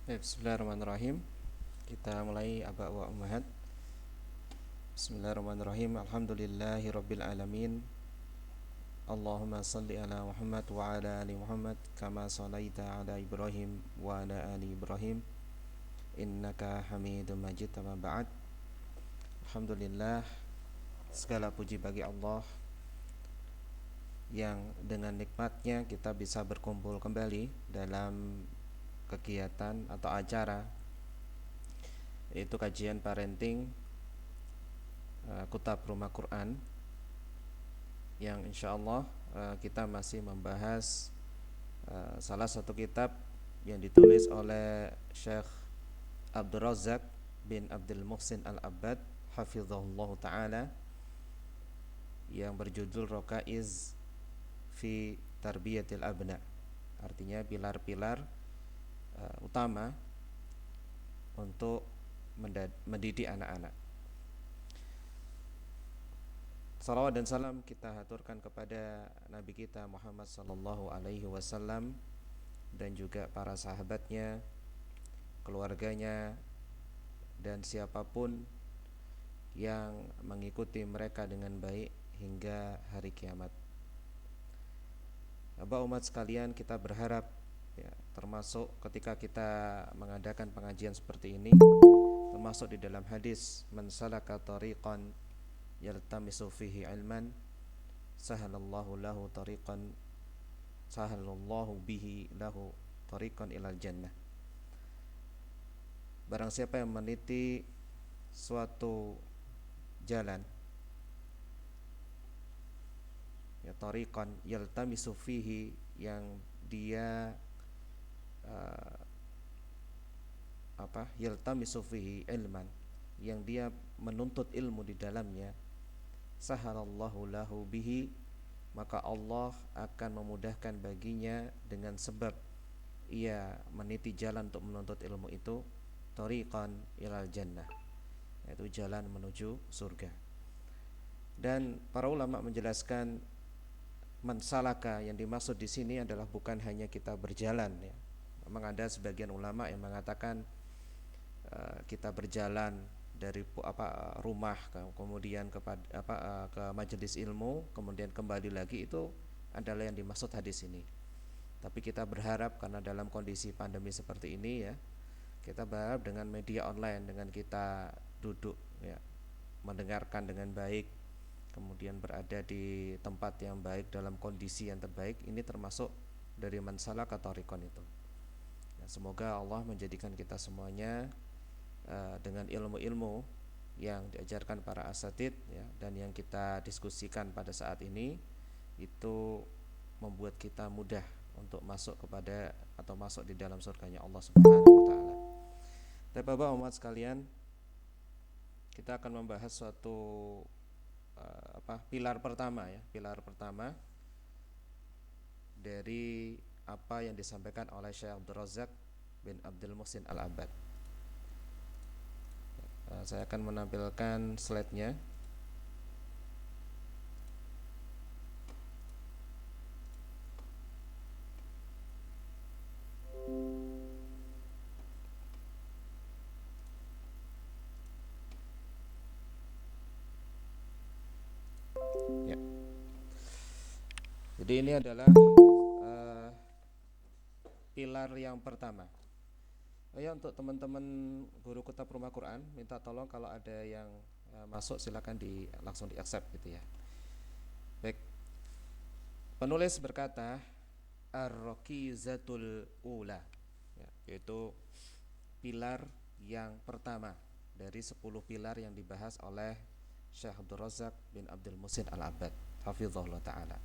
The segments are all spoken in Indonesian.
Bismillahirrahmanirrahim. Kita mulai aba wa ummahat. Bismillahirrahmanirrahim. Alhamdulillahi rabbil alamin. Allahumma salli ala Muhammad wa ala ali Muhammad kama sallaita ala Ibrahim wa ala ali Ibrahim innaka Hamidum Majid. Amma ba'd. Alhamdulillah, segala puji bagi Allah yang dengan nikmatnya kita bisa berkumpul kembali dalam kegiatan atau acara, yaitu kajian parenting Kutab Rumah Quran, yang insyaallah kita masih membahas salah satu kitab yang ditulis oleh Syekh Abdul Razak bin Abdul Muhsin Al-Abbad hafizahullah ta'ala, yang berjudul Rokaiz fi Tarbiyatil Abna, artinya pilar-pilar utama untuk mendidik anak-anak. Salawat dan salam kita haturkan kepada Nabi kita Muhammad sallallahu alaihi wasallam dan juga para sahabatnya, keluarganya, dan siapapun yang mengikuti mereka dengan baik hingga hari kiamat. Bapak umat sekalian, kita berharap ya, termasuk ketika kita mengadakan pengajian seperti ini, termasuk di dalam hadis man salaka tariqan yaltamisu fihi ilman sahalallahu lahu tariqan sahalallahu bihi lahu tariqan ilal jannah. Barang siapa yang meniti suatu jalan, ya, tariqan yaltamisu fihi, yang dia yaltamisu fihi ilman, yang dia menuntut ilmu di dalamnya, sahalallahu lahu bihi, maka Allah akan memudahkan baginya dengan sebab ia meniti jalan untuk menuntut ilmu itu, tariqan ilal jannah, yaitu jalan menuju surga. Dan para ulama menjelaskan mansalaka yang dimaksud di sini adalah bukan hanya kita berjalan, ya. Memang ada sebagian ulama yang mengatakan kita berjalan dari rumah kemudian ke majelis ilmu, kemudian kembali lagi, itu adalah yang dimaksud hadis ini. Tapi kita berharap karena dalam kondisi pandemi seperti ini, ya, kita berharap dengan media online, dengan kita duduk, ya, mendengarkan dengan baik, kemudian berada di tempat yang baik dalam kondisi yang terbaik, ini termasuk dari mansalaka tariqan itu. Ya, semoga Allah menjadikan kita semuanya dengan ilmu-ilmu yang diajarkan para asatid, ya, dan yang kita diskusikan pada saat ini, itu membuat kita mudah untuk masuk kepada atau masuk di dalam surganya Allah Subhanahu wa taala. Tapi Bapak umat sekalian, kita akan membahas suatu pilar pertama, ya, pilar pertama dari apa yang disampaikan oleh Syekh Abdul Razak bin Abdul Muhsin Al-Abbad. Saya akan menampilkan slide-nya. Ya. Jadi ini adalah pilar yang pertama. Ya, untuk teman-teman guru Kutab Rumah Quran, minta tolong kalau ada yang masuk silakan langsung di accept gitu ya. Baik. Penulis berkata ar-rakizatul ula, ya, yaitu pilar yang pertama dari 10 pilar yang dibahas oleh Syekh Abdul Razak bin Abdul Muhsin Al-Abbad hafizahullah ta'ala.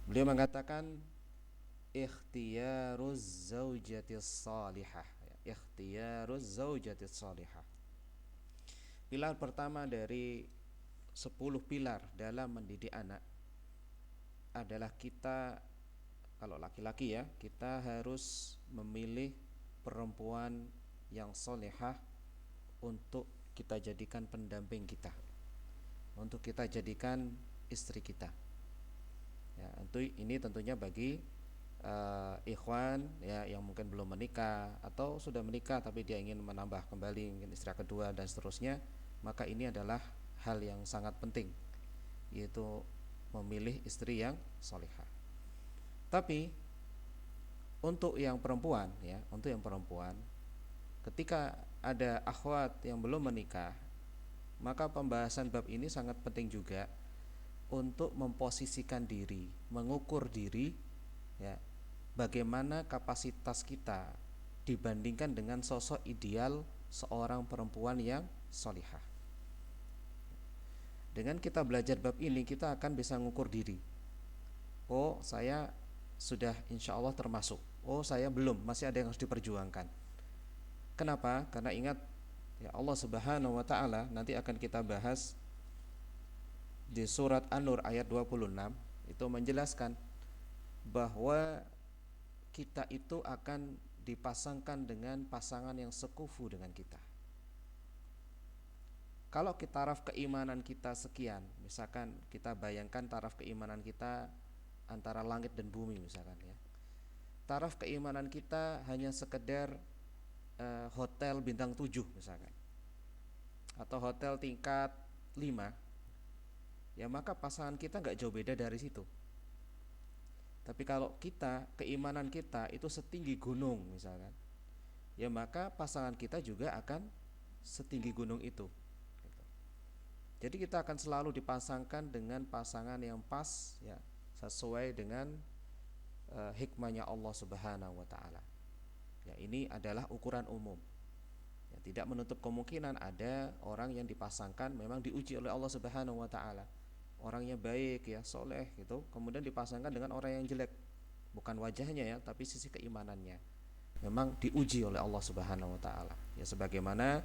Beliau mengatakan ikhtiyaruz zaujatis salihah, ya, ikhtiyaruz zaujatis salihah. Pilar pertama dari 10 pilar dalam mendidik anak adalah kita, kalau laki-laki, ya, kita harus memilih perempuan yang salihah untuk kita jadikan pendamping kita, untuk kita jadikan istri kita. Ya, ini tentunya bagi ikhwan ya yang mungkin belum menikah atau sudah menikah tapi dia ingin menambah kembali ingin istri kedua dan seterusnya, maka ini adalah hal yang sangat penting, yaitu memilih istri yang solihah. Tapi untuk yang perempuan ketika ada akhwat yang belum menikah, maka pembahasan bab ini sangat penting juga untuk memposisikan diri, mengukur diri ya, bagaimana kapasitas kita dibandingkan dengan sosok ideal seorang perempuan yang solihah. Dengan kita belajar bab ini, kita akan bisa mengukur diri. Oh, saya sudah insya Allah termasuk. Oh, saya belum, masih ada yang harus diperjuangkan. Kenapa? Karena ingat ya, Allah Subhanahu wa taala nanti akan kita bahas di surat An-Nur ayat 26 itu menjelaskan bahwa kita itu akan dipasangkan dengan pasangan yang sekufu dengan kita. Kalau taraf keimanan kita sekian, misalkan kita bayangkan taraf keimanan kita antara langit dan bumi misalkan ya. Taraf keimanan kita hanya sekedar hotel bintang 7 misalkan, atau hotel tingkat 5, ya maka pasangan kita gak jauh beda dari situ. Tapi kalau keimanan kita itu setinggi gunung misalkan, ya maka pasangan kita juga akan setinggi gunung itu. Jadi kita akan selalu dipasangkan dengan pasangan yang pas ya, sesuai dengan hikmahnya Allah Subhanahu wa taala. Ya, ini adalah ukuran umum. Ya, tidak menutup kemungkinan ada orang yang dipasangkan memang diuji oleh Allah Subhanahu wa taala. Orangnya baik ya, soleh gitu, kemudian dipasangkan dengan orang yang jelek. Bukan wajahnya ya, tapi sisi keimanannya. Memang diuji oleh Allah Subhanahu wa taala. Ya sebagaimana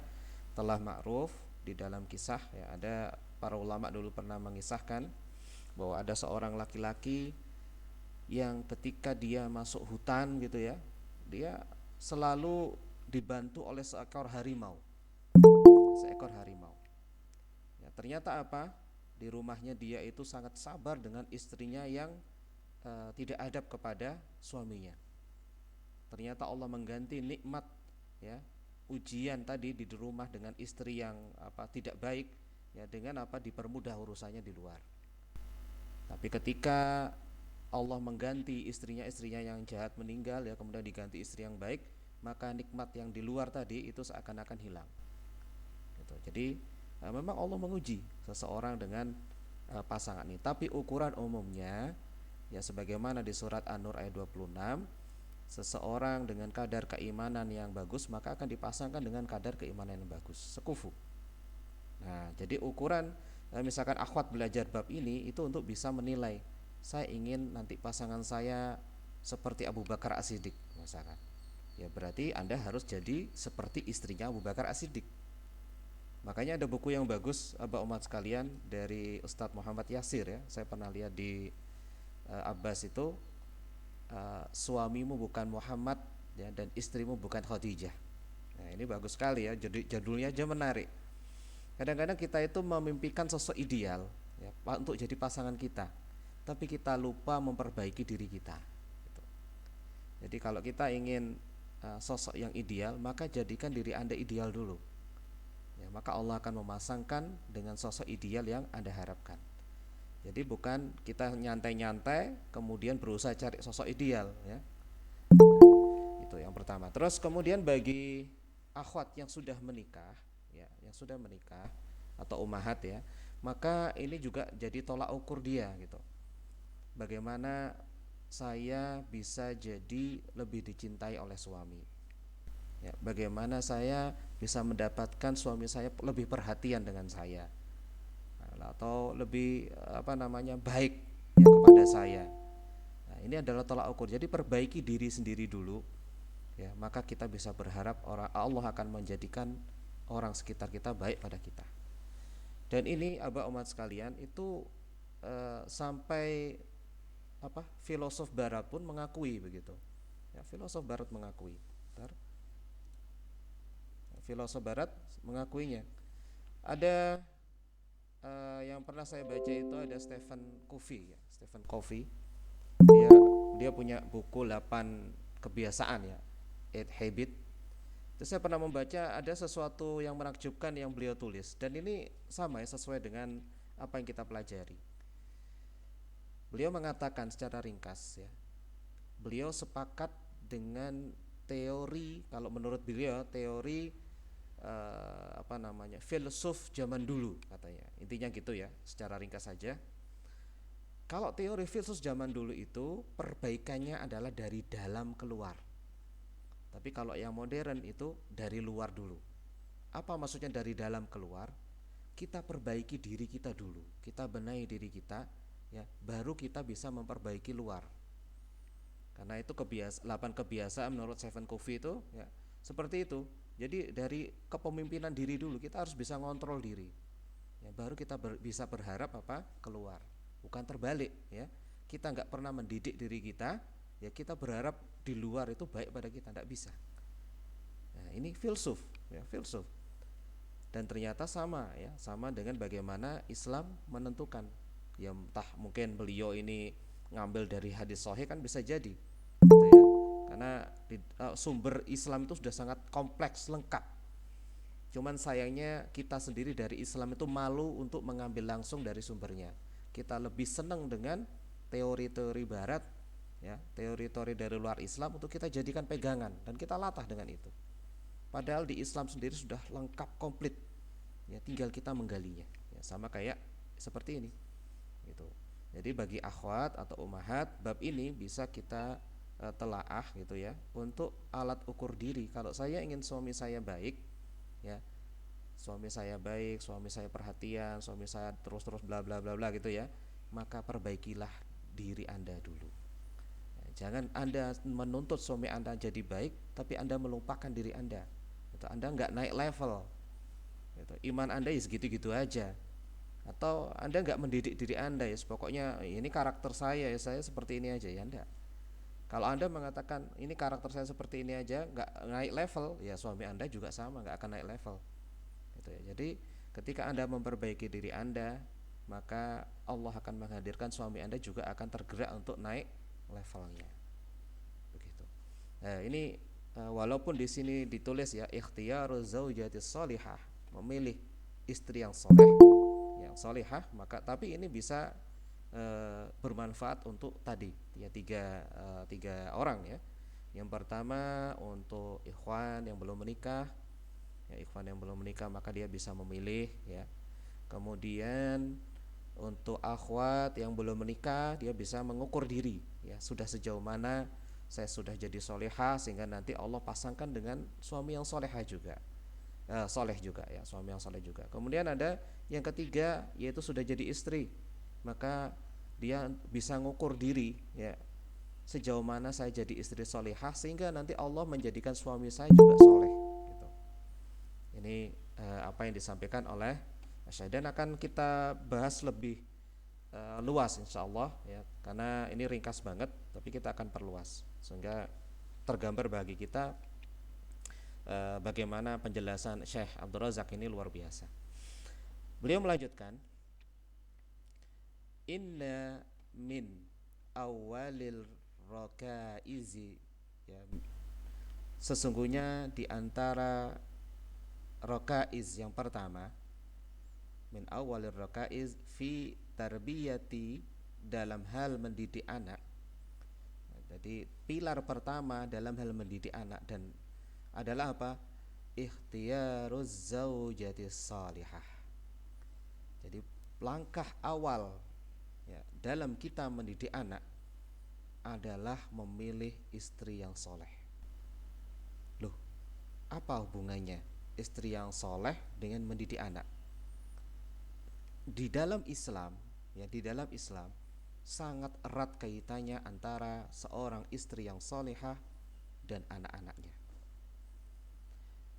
telah ma'ruf di dalam kisah ya, ada para ulama dulu pernah mengisahkan bahwa ada seorang laki-laki yang ketika dia masuk hutan gitu ya, dia selalu dibantu oleh seekor harimau. Ya, ternyata apa? Di rumahnya dia itu sangat sabar dengan istrinya yang tidak adab kepada suaminya. Ternyata Allah mengganti nikmat ya, ujian tadi di rumah dengan istri yang tidak baik ya, dengan dipermudah urusannya di luar. Tapi ketika Allah mengganti istrinya yang jahat meninggal ya, kemudian diganti istri yang baik, maka nikmat yang di luar tadi itu seakan-akan hilang gitu. Jadi memang Allah menguji seseorang dengan pasangan ini. Tapi ukuran umumnya ya sebagaimana di surat An-Nur ayat 26, seseorang dengan kadar keimanan yang bagus maka akan dipasangkan dengan kadar keimanan yang bagus, sekufu. Nah, jadi ukuran misalkan akhwat belajar bab ini itu untuk bisa menilai, saya ingin nanti pasangan saya seperti Abu Bakar As-Siddiq misalkan. Ya berarti Anda harus jadi seperti istrinya Abu Bakar As-Siddiq. Makanya ada buku yang bagus Abah umat sekalian dari Ustadz Muhammad Yasir ya. Saya pernah lihat di Abbas itu, suamimu bukan Muhammad ya, dan istrimu bukan Khadijah. Nah, ini bagus sekali ya, jadi judulnya aja menarik. Kadang-kadang kita itu memimpikan sosok ideal ya, untuk jadi pasangan kita, tapi kita lupa memperbaiki diri kita gitu. Jadi kalau kita ingin sosok yang ideal, maka jadikan diri Anda ideal dulu ya, maka Allah akan memasangkan dengan sosok ideal yang Anda harapkan. Jadi bukan kita nyantai-nyantai kemudian berusaha cari sosok ideal ya. Itu yang pertama. Terus kemudian bagi akhwat yang sudah menikah ya, yang sudah menikah atau ummahat ya, maka ini juga jadi tolak ukur dia gitu. Bagaimana saya bisa jadi lebih dicintai oleh suami? Ya, bagaimana saya bisa mendapatkan suami saya lebih perhatian dengan saya? Atau lebih baik ya kepada saya. Nah, ini adalah tolak ukur. Jadi perbaiki diri sendiri dulu ya, maka kita bisa berharap Allah akan menjadikan orang sekitar kita baik pada kita. Dan ini abah umat sekalian itu sampai filosof barat pun mengakui begitu ya, filosof barat mengakui. Filosof barat mengakuinya. Ada yang pernah saya baca itu ada Stephen Covey ya, Stephen Covey. Dia punya buku 8 kebiasaan ya, 8 habit. Terus saya pernah membaca ada sesuatu yang menakjubkan yang beliau tulis, dan ini sama ya, sesuai dengan apa yang kita pelajari. Beliau mengatakan secara ringkas ya, beliau sepakat dengan teori, kalau menurut beliau teori filsuf zaman dulu katanya. Intinya gitu ya, secara ringkas saja. Kalau teori filsuf zaman dulu itu perbaikannya adalah dari dalam keluar. Tapi kalau yang modern itu dari luar dulu. Apa maksudnya dari dalam keluar? Kita perbaiki diri kita dulu. Kita benahi diri kita ya, baru kita bisa memperbaiki luar. Karena itu 8 kebiasaan menurut Stephen Covey itu ya, seperti itu. Jadi dari kepemimpinan diri dulu, kita harus bisa ngontrol diri. Ya, baru kita bisa berharap apa? Keluar. Bukan terbalik ya. Kita nggak pernah mendidik diri kita, ya kita berharap di luar itu baik pada kita, nggak bisa. Nah, ini filsuf ya, filsuf. Dan ternyata sama ya, sama dengan bagaimana Islam menentukan. Ya entah mungkin beliau ini ngambil dari hadis sahih, kan bisa jadi gitu ya. Karena sumber Islam itu sudah sangat kompleks, lengkap. Cuman sayangnya kita sendiri dari Islam itu malu untuk mengambil langsung dari sumbernya. Kita lebih senang dengan teori-teori barat ya, teori-teori dari luar Islam untuk kita jadikan pegangan dan kita latah dengan itu. Padahal di Islam sendiri sudah lengkap, komplit. Ya tinggal kita menggalinya. Ya, sama kayak seperti ini. Gitu. Jadi bagi akhwat atau ummahat, bab ini bisa kita telaah gitu ya, untuk alat ukur diri. Kalau saya ingin suami saya baik ya, suami saya baik, suami saya perhatian, suami saya terus bla bla bla bla gitu ya, maka perbaikilah diri Anda dulu ya, jangan Anda menuntut suami Anda jadi baik tapi Anda melupakan diri Anda gitu. Anda nggak naik level gitu. Iman Anda ya segitu-gitu aja, atau Anda nggak mendidik diri Anda ya, pokoknya ini karakter saya ya, saya seperti ini aja ya. Anda kalau Anda mengatakan ini karakter saya seperti ini aja, nggak naik level, ya suami Anda juga sama, nggak akan naik level gitu ya. Jadi ketika Anda memperbaiki diri Anda, maka Allah akan menghadirkan suami Anda juga akan tergerak untuk naik levelnya. Begitu. Nah, ini walaupun di sini ditulis ya ikhtiyaruz zaujatis shalihah, memilih istri yang soleh, yang solihah, maka tapi ini bisa bermanfaat untuk tadi ya tiga orang ya. Yang pertama untuk ikhwan yang belum menikah, ya ikhwan yang belum menikah maka dia bisa memilih ya. Kemudian untuk akhwat yang belum menikah, dia bisa mengukur diri ya, sudah sejauh mana saya sudah jadi solehah sehingga nanti Allah pasangkan dengan suami yang solehah juga, soleh juga ya, suami yang soleh juga. Kemudian ada yang ketiga yaitu sudah jadi istri, maka dia bisa ngukur diri ya, sejauh mana saya jadi istri solehah sehingga nanti Allah menjadikan suami saya juga soleh gitu. Ini apa yang disampaikan oleh Syekh, dan akan kita bahas lebih luas insyaallah ya, karena ini ringkas banget tapi kita akan perluas sehingga tergambar bagi kita bagaimana penjelasan Syekh Abdul Razak ini luar biasa. Beliau melanjutkan, inna min awalil rakaizi ya, sesungguhnya di antara rakaiz yang pertama, min awalir rakaiz fi tarbiyati, dalam hal mendidik anak. Jadi pilar pertama dalam hal mendidik anak dan adalah apa? Ikhtiyaruz zaujatis salihah. Jadi langkah awal ya, dalam kita mendidik anak adalah memilih istri yang soleh. Loh, apa hubungannya istri yang soleh dengan mendidik anak? Di dalam Islam ya, di dalam Islam sangat erat kaitannya antara seorang istri yang solehah dan anak-anaknya.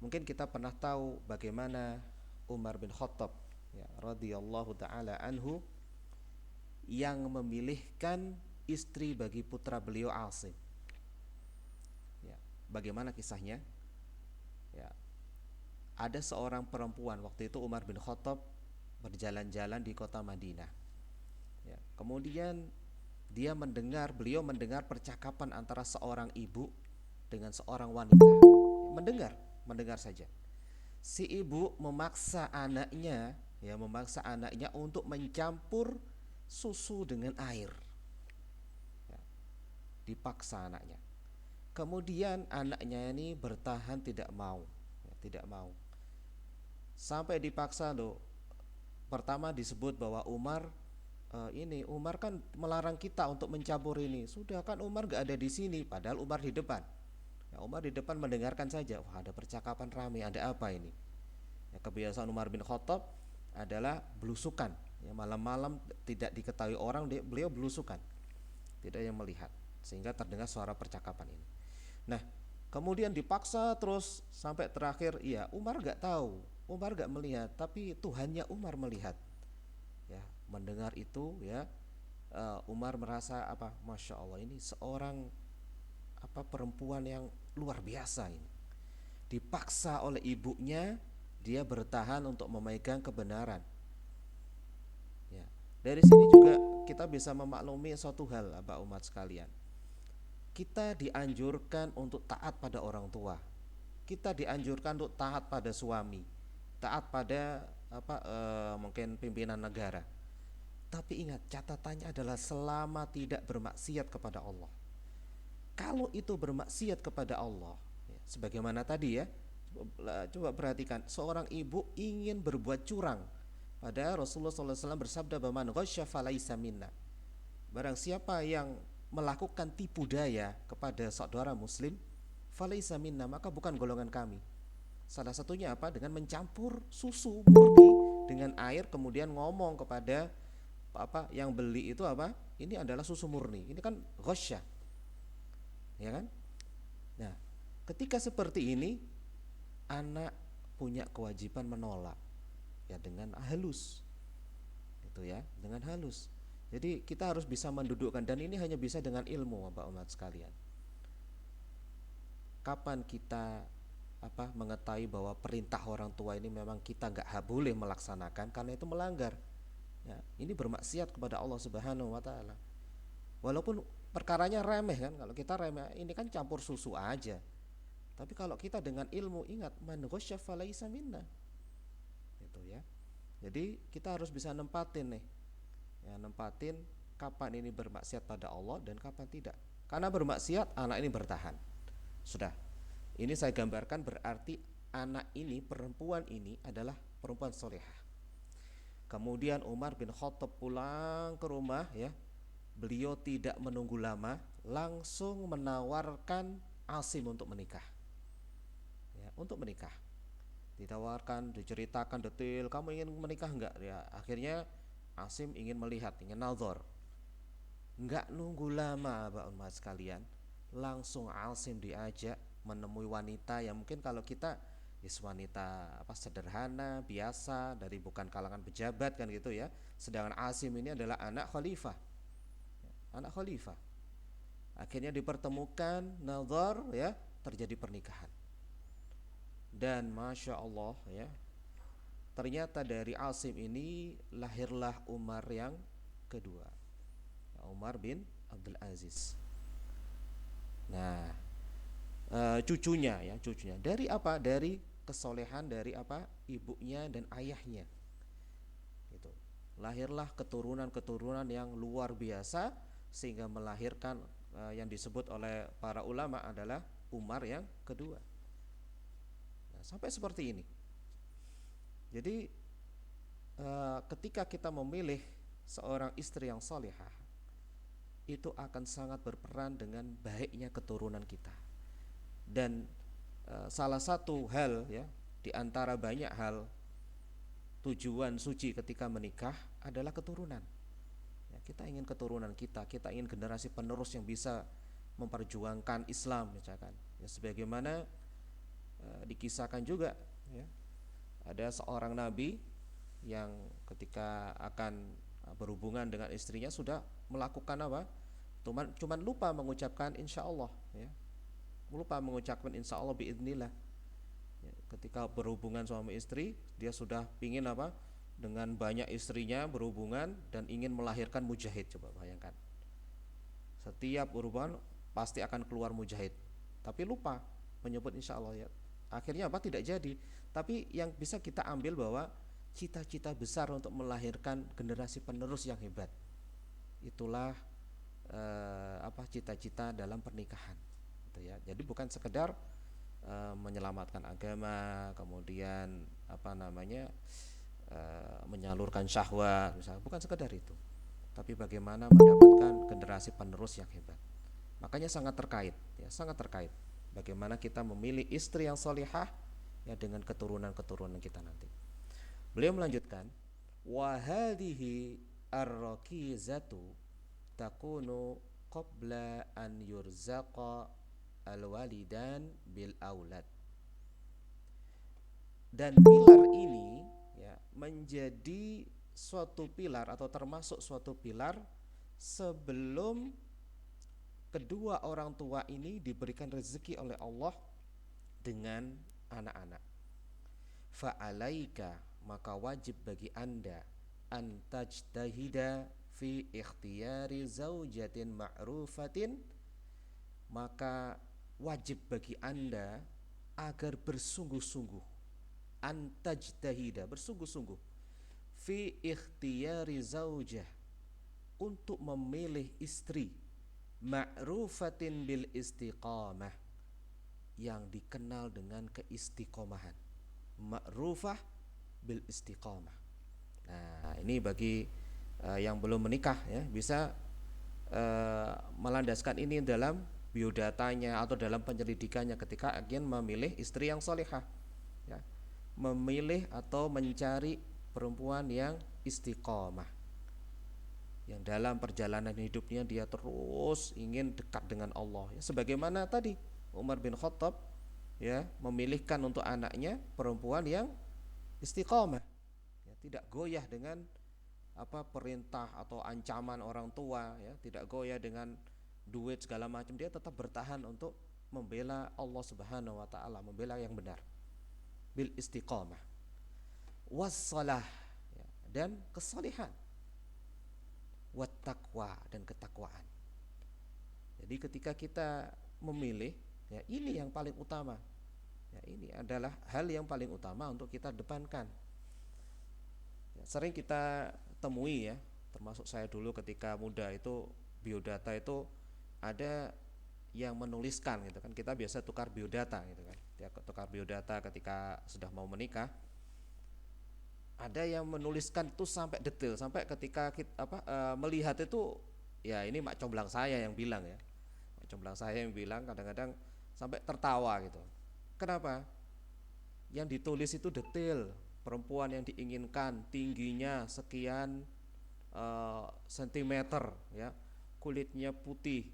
Mungkin kita pernah tahu bagaimana Umar bin Khattab ya, radhiyallahu taala anhu, yang memilihkan istri bagi putra beliau Asim. Ya, bagaimana kisahnya? Ya, ada seorang perempuan, waktu itu Umar bin Khattab berjalan-jalan di kota Madinah. Ya, kemudian Beliau mendengar percakapan antara seorang ibu dengan seorang wanita. Mendengar saja. Si ibu memaksa anaknya untuk mencampur susu dengan air. Ya, dipaksa anaknya. Kemudian anaknya ini bertahan tidak mau, tidak mau. Sampai dipaksa loh. Pertama disebut bahwa Umar kan melarang kita untuk mencampur ini. Sudah kan Umar gak ada di sini, padahal Umar di depan. Ya, Umar di depan mendengarkan saja. Wah, ada percakapan ramai, ada apa ini? Ya, kebiasaan Umar bin Khattab adalah belusukan. Ya, malam-malam tidak diketahui orang, beliau belusukan, tidak yang melihat, sehingga terdengar suara percakapan ini. Nah, kemudian dipaksa terus sampai terakhir, iya Umar gak tahu, Umar gak melihat, tapi Tuhannya Umar melihat. Ya, mendengar itu ya, Umar merasa apa? Masya Allah, ini seorang perempuan yang luar biasa ini. Dipaksa oleh ibunya, dia bertahan untuk memegang kebenaran. Ya, dari sini juga kita bisa memaklumi suatu hal, umat sekalian. Kita dianjurkan untuk taat pada orang tua. Kita dianjurkan untuk taat pada suami, taat pada mungkin pimpinan negara. Tapi ingat, catatannya adalah selama tidak bermaksiat kepada Allah. Kalau itu bermaksiat kepada Allah, ya, sebagaimana tadi ya, coba perhatikan, seorang ibu ingin berbuat curang, padahal Rasulullah SAW bersabda, "Man ghasya falaysa minna." Barang siapa yang melakukan tipu daya kepada saudara muslim, falaysa minna, maka bukan golongan kami. Salah satunya apa? Dengan mencampur susu murni dengan air, kemudian ngomong kepada yang beli itu ini adalah susu murni. Ini kan ghasya, ya kan? Nah, ketika seperti ini, anak punya kewajiban menolak, ya, dengan halus, itu ya, dengan halus. Jadi kita harus bisa mendudukkan, dan ini hanya bisa dengan ilmu, Bapak umat sekalian. Kapan kita mengetahui bahwa perintah orang tua ini memang kita nggak boleh melaksanakan karena itu melanggar, ya, ini bermaksiat kepada Allah Subhanahu Wa Taala. Walaupun perkaranya remeh kan, kalau kita remeh, ini kan campur susu aja. Tapi kalau kita dengan ilmu, ingat, man ghasya falaysa minna, gitu ya. Jadi kita harus bisa nempatin nih, ya, nempatin kapan ini bermaksiat pada Allah dan kapan tidak. Karena bermaksiat, anak ini bertahan. Sudah, ini saya gambarkan berarti anak ini, perempuan ini adalah perempuan solehah. Kemudian Umar bin Khattab pulang ke rumah, ya, beliau tidak menunggu lama, langsung menawarkan Asim untuk menikah, ya, untuk menikah. Ditawarkan, diceritakan detail, kamu ingin menikah enggak? Ya, akhirnya Asim ingin melihat, ingin nazar. Enggak nunggu lama, Pak umat sekalian, langsung Asim diajak menemui wanita yang mungkin kalau kita wanita sederhana, biasa, dari bukan kalangan pejabat kan gitu ya. Sedangkan Asim ini adalah anak khalifah. Anak khalifah. Akhirnya dipertemukan, nazar, ya, terjadi pernikahan. Dan Masya Allah, ya, ternyata dari Asim ini lahirlah Umar yang kedua, Umar bin Abdul Aziz. Nah, cucunya dari apa? Dari kesolehan dari ibunya dan ayahnya. Gitu. Lahirlah keturunan yang luar biasa sehingga melahirkan yang disebut oleh para ulama adalah Umar yang kedua. Nah, sampai seperti ini. Jadi ketika kita memilih seorang istri yang salihah, itu akan sangat berperan dengan baiknya keturunan kita. Dan salah satu hal, ya, di antara banyak hal, tujuan suci ketika menikah adalah keturunan. Ya, kita ingin keturunan kita ingin generasi penerus yang bisa memperjuangkan Islam, misalkan. Ya, sebagaimana dikisahkan juga, ya, ada seorang nabi yang ketika akan berhubungan dengan istrinya sudah melakukan cuman lupa mengucapkan insya Allah, ya, lupa mengucapkan insya Allah biidznillah. Ya, ketika berhubungan suami istri, dia sudah pingin dengan banyak istrinya berhubungan dan ingin melahirkan mujahid. Coba bayangkan, Setiap hubungan pasti akan keluar mujahid, tapi lupa menyebut insya Allah ya. Akhirnya apa? Tidak jadi. Tapi yang bisa kita ambil bahwa cita-cita besar untuk melahirkan generasi penerus yang hebat, itulah cita-cita dalam pernikahan, gitu ya. Jadi bukan sekedar menyelamatkan agama, kemudian menyalurkan syahwat misalnya, bukan sekedar itu, tapi bagaimana mendapatkan generasi penerus yang hebat. Makanya sangat terkait, ya, sangat terkait bagaimana kita memilih istri yang solihah, ya, dengan keturunan-keturunan kita nanti. Beliau melanjutkan, wa hadhihi ar-rakizatu takunu qabla an yurzaqa al-walidan bil aulad. Dan pilar ini, ya, menjadi suatu pilar atau termasuk suatu pilar sebelum kedua orang tua ini diberikan rezeki oleh Allah dengan anak-anak. Fa'alaika, maka wajib bagi anda, an tajtahida fi ikhtiyari zaujatin ma'rufatin, maka wajib bagi anda agar bersungguh-sungguh, an tajtahida, bersungguh-sungguh, fi ikhtiyari zaujah, untuk memilih istri ma'rufatin bil istiqamah, yang dikenal dengan keistiqomahan. Ma'rufah bil istiqamah. Nah, ini bagi yang belum menikah, ya, bisa melandaskan ini dalam biodatanya atau dalam penyelidikannya ketika ingin memilih istri yang solehah, ya. Memilih atau mencari perempuan yang istiqomah, yang dalam perjalanan hidupnya dia terus ingin dekat dengan Allah, ya, sebagaimana tadi Umar bin Khattab, ya, memilihkan untuk anaknya perempuan yang istiqomah, ya, tidak goyah dengan perintah atau ancaman orang tua, ya, tidak goyah dengan duit segala macam, dia tetap bertahan untuk membela Allah Subhanahu wa taala, membela yang benar bil istiqamah wassalah, ya, dan kesalehan, wat taqwa, dan ketakwaan. Jadi ketika kita memilih, ya, ini yang paling utama, ya, ini adalah hal yang paling utama untuk kita depankan. Ya, sering kita temui, ya, termasuk saya dulu ketika muda itu, biodata itu ada yang menuliskan gitu kan, kita biasa tukar biodata gitu kan, ya, tukar biodata ketika sudah mau menikah. Ada yang menuliskan itu sampai detail, sampai ketika kita melihat itu, ya, ini mak comblang saya yang bilang, ya, mak comblang saya yang bilang kadang-kadang sampai tertawa gitu. Kenapa? Yang ditulis itu detail, perempuan yang diinginkan tingginya sekian sentimeter, ya, kulitnya putih,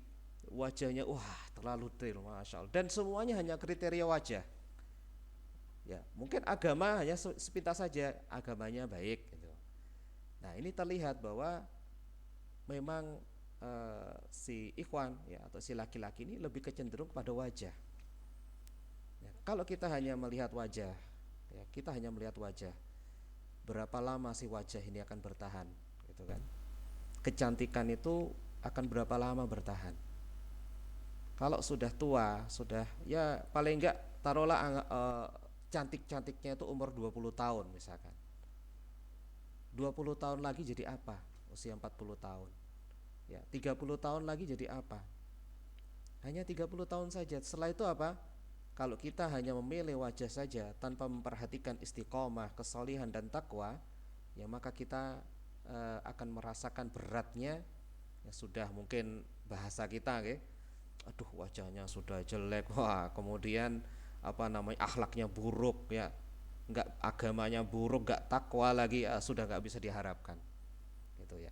wajahnya terlalu detail, masya Allah, dan semuanya hanya kriteria wajah. Ya, mungkin agama hanya sepintas saja, agamanya baik gitu. Nah, ini terlihat bahwa memang si ikhwan, ya, atau si laki-laki ini lebih kecenderung pada wajah. Ya, kalau kita hanya melihat wajah, ya, kita hanya melihat wajah, berapa lama sih wajah ini akan bertahan, gitu kan? Kecantikan itu akan berapa lama bertahan? Kalau sudah tua, sudah, ya, paling enggak taruhlah cantik-cantiknya itu umur 20 tahun misalkan. 20 tahun lagi jadi apa? Usia 40 tahun. Ya, 30 tahun lagi jadi apa? Hanya 30 tahun saja. Setelah itu apa? Kalau kita hanya memilih wajah saja tanpa memperhatikan istiqomah, kesolihan, dan takwa, ya, maka kita akan merasakan beratnya, ya, sudah mungkin bahasa kita, okay? Aduh, wajahnya sudah jelek, kemudian akhlaknya buruk, ya, nggak, agamanya buruk, nggak takwa lagi, sudah nggak bisa diharapkan, gitu ya.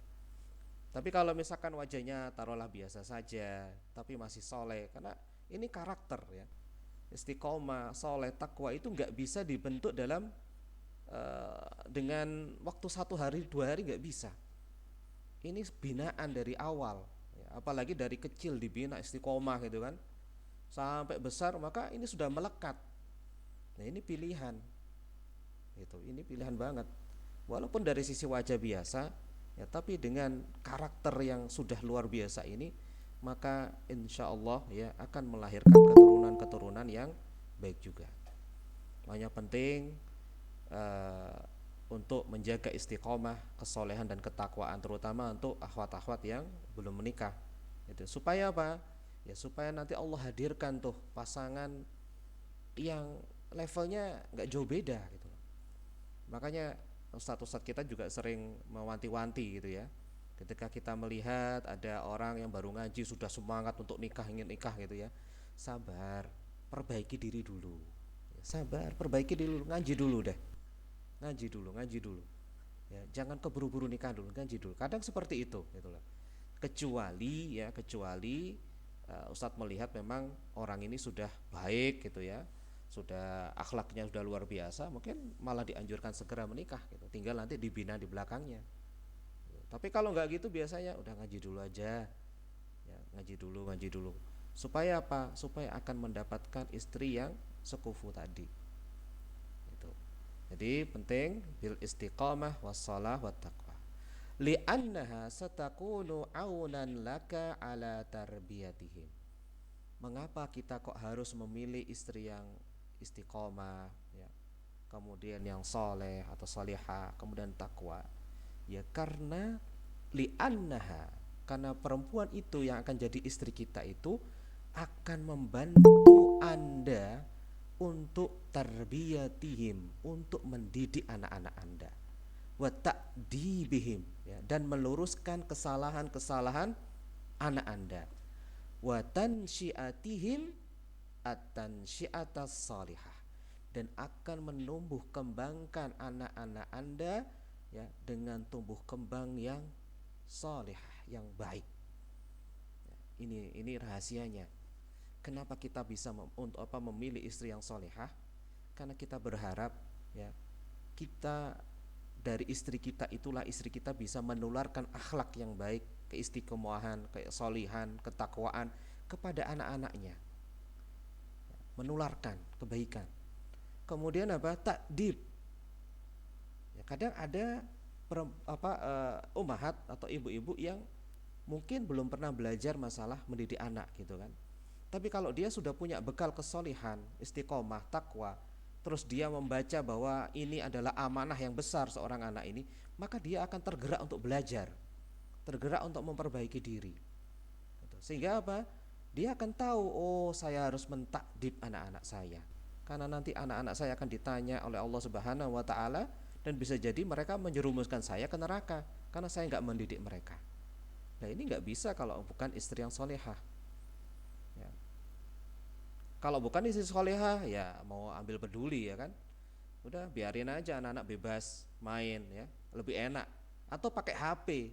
Tapi kalau misalkan wajahnya taruhlah biasa saja, tapi masih soleh, karena ini karakter, ya, istiqomah, soleh, takwa itu nggak bisa dibentuk dalam dengan waktu 1 hari 2 hari, nggak bisa. Ini binaan dari awal, ya, apalagi dari kecil dibina istiqomah gitu kan, sampai besar, maka ini sudah melekat. Nah, ini pilihan, gitu. Ini pilihan banget. Walaupun dari sisi wajah biasa, ya, tapi dengan karakter yang sudah luar biasa ini, maka insya Allah ya akan melahirkan keturunan-keturunan yang baik juga. Makanya penting uh, untuk menjaga istiqomah, kesolehan dan ketakwaan, terutama untuk akhwat-akhwat yang belum menikah. Itu supaya apa? Ya supaya nanti Allah hadirkan tuh pasangan yang levelnya nggak jauh beda gitu. Makanya ustadz-ustadz kita juga sering mewanti-wanti gitu ya. Ketika kita melihat ada orang yang baru ngaji sudah semangat untuk nikah, ingin nikah gitu ya, sabar, perbaiki diri dulu. Sabar, perbaiki dulu, ngaji dulu deh, ngaji dulu. Ya, jangan keburu-buru nikah dulu, ngaji dulu. Kadang seperti itu, gitu loh. Kecuali Ustadz melihat memang orang ini sudah baik gitu ya, sudah akhlaknya sudah luar biasa, mungkin malah dianjurkan segera menikah gitu. Tinggal nanti dibina di belakangnya. Tapi kalau nggak gitu biasanya udah ngaji dulu aja, ya, ngaji dulu. Supaya apa? Supaya akan mendapatkan istri yang sekufu tadi. Itu. Jadi penting bil istiqamah wassalah wat taqwa. Li'annaha satakunu aunan laka ala tarbiyatihim. Mengapa kita kok harus memilih istri yang istiqomah ya, kemudian yang soleh atau solihah, kemudian takwa? Ya karena li'annaha, karena perempuan itu yang akan jadi istri kita itu akan membantu Anda untuk tarbiyatihim, untuk mendidik anak-anak Anda, wa ta'dibihim ya, dan meluruskan kesalahan-kesalahan anak Anda, wa tansyiatihim at-tansyiatas salihah, dan akan menumbuh kembangkan anak-anak Anda ya dengan tumbuh kembang yang salihah, yang baik. Ya, ini rahasianya. Kenapa kita bisa memilih istri yang salihah? Karena kita berharap ya kita dari istri kita itulah istri kita bisa menularkan akhlak yang baik, keistiqomahan, kesolihan, ketakwaan kepada anak-anaknya, menularkan kebaikan. Kemudian apa? Takdib. Ya, kadang ada ummahat atau ibu-ibu yang mungkin belum pernah belajar masalah mendidik anak gitu kan. Tapi kalau dia sudah punya bekal kesolihan, istiqomah, takwa, terus dia membaca bahwa ini adalah amanah yang besar seorang anak ini, maka dia akan tergerak untuk belajar, tergerak untuk memperbaiki diri. Sehingga apa? Dia akan tahu, oh saya harus mentakdib anak-anak saya, karena nanti anak-anak saya akan ditanya oleh Allah Subhanahu Wa Taala, dan bisa jadi mereka menjerumuskan saya ke neraka karena saya nggak mendidik mereka. Nah ini nggak bisa kalau bukan istri yang solehah. Ya. Kalau bukan istri solehah, ya mau ambil peduli ya kan, udah biarin aja anak-anak bebas main ya, lebih enak. Atau pakai HP,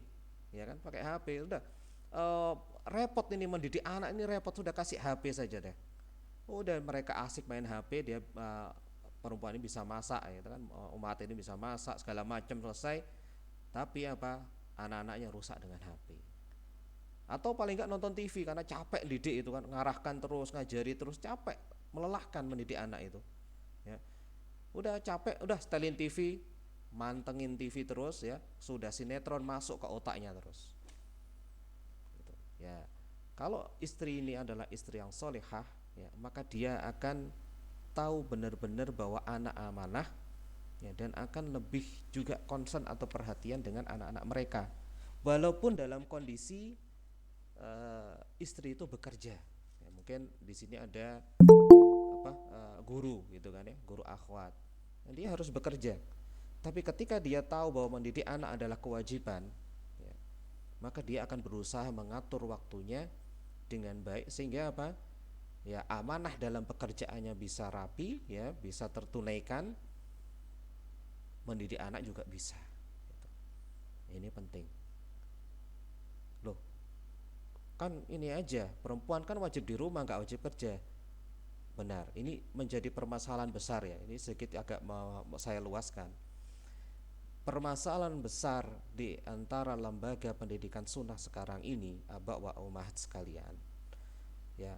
ya kan, pakai HP udah. Repot ini mendidik anak ini repot, sudah kasih HP saja deh. Udah mereka asik main HP, dia perempuan ini bisa masak ya kan, umat ini bisa masak segala macam selesai, tapi apa, anak-anaknya rusak dengan HP. Atau paling enggak nonton TV karena capek didik itu kan, ngarahkan terus, ngajari terus, capek, melelahkan mendidik anak itu ya. Udah capek, udah setelin TV, mantengin TV terus ya, sudah sinetron masuk ke otaknya terus gitu. Ya kalau istri ini adalah istri yang solehah ya, maka dia akan tahu benar-benar bahwa anak amanah ya, dan akan lebih juga concern atau perhatian dengan anak-anak mereka, walaupun dalam kondisi istri itu bekerja ya. Mungkin di sini ada guru gitu kan ya, guru akhwat, dan dia harus bekerja. Tapi ketika dia tahu bahwa mendidik anak adalah kewajiban ya, maka dia akan berusaha mengatur waktunya dengan baik, sehingga apa ya, amanah dalam pekerjaannya bisa rapi ya, bisa tertunaikan, mendidik anak juga bisa gitu. Ini penting loh. Kan ini aja, perempuan kan wajib di rumah, nggak wajib kerja. Benar, ini menjadi permasalahan besar ya. Ini sedikit agak saya luaskan. Permasalahan besar di antara lembaga pendidikan sunnah sekarang ini, abak wa ummahat sekalian ya,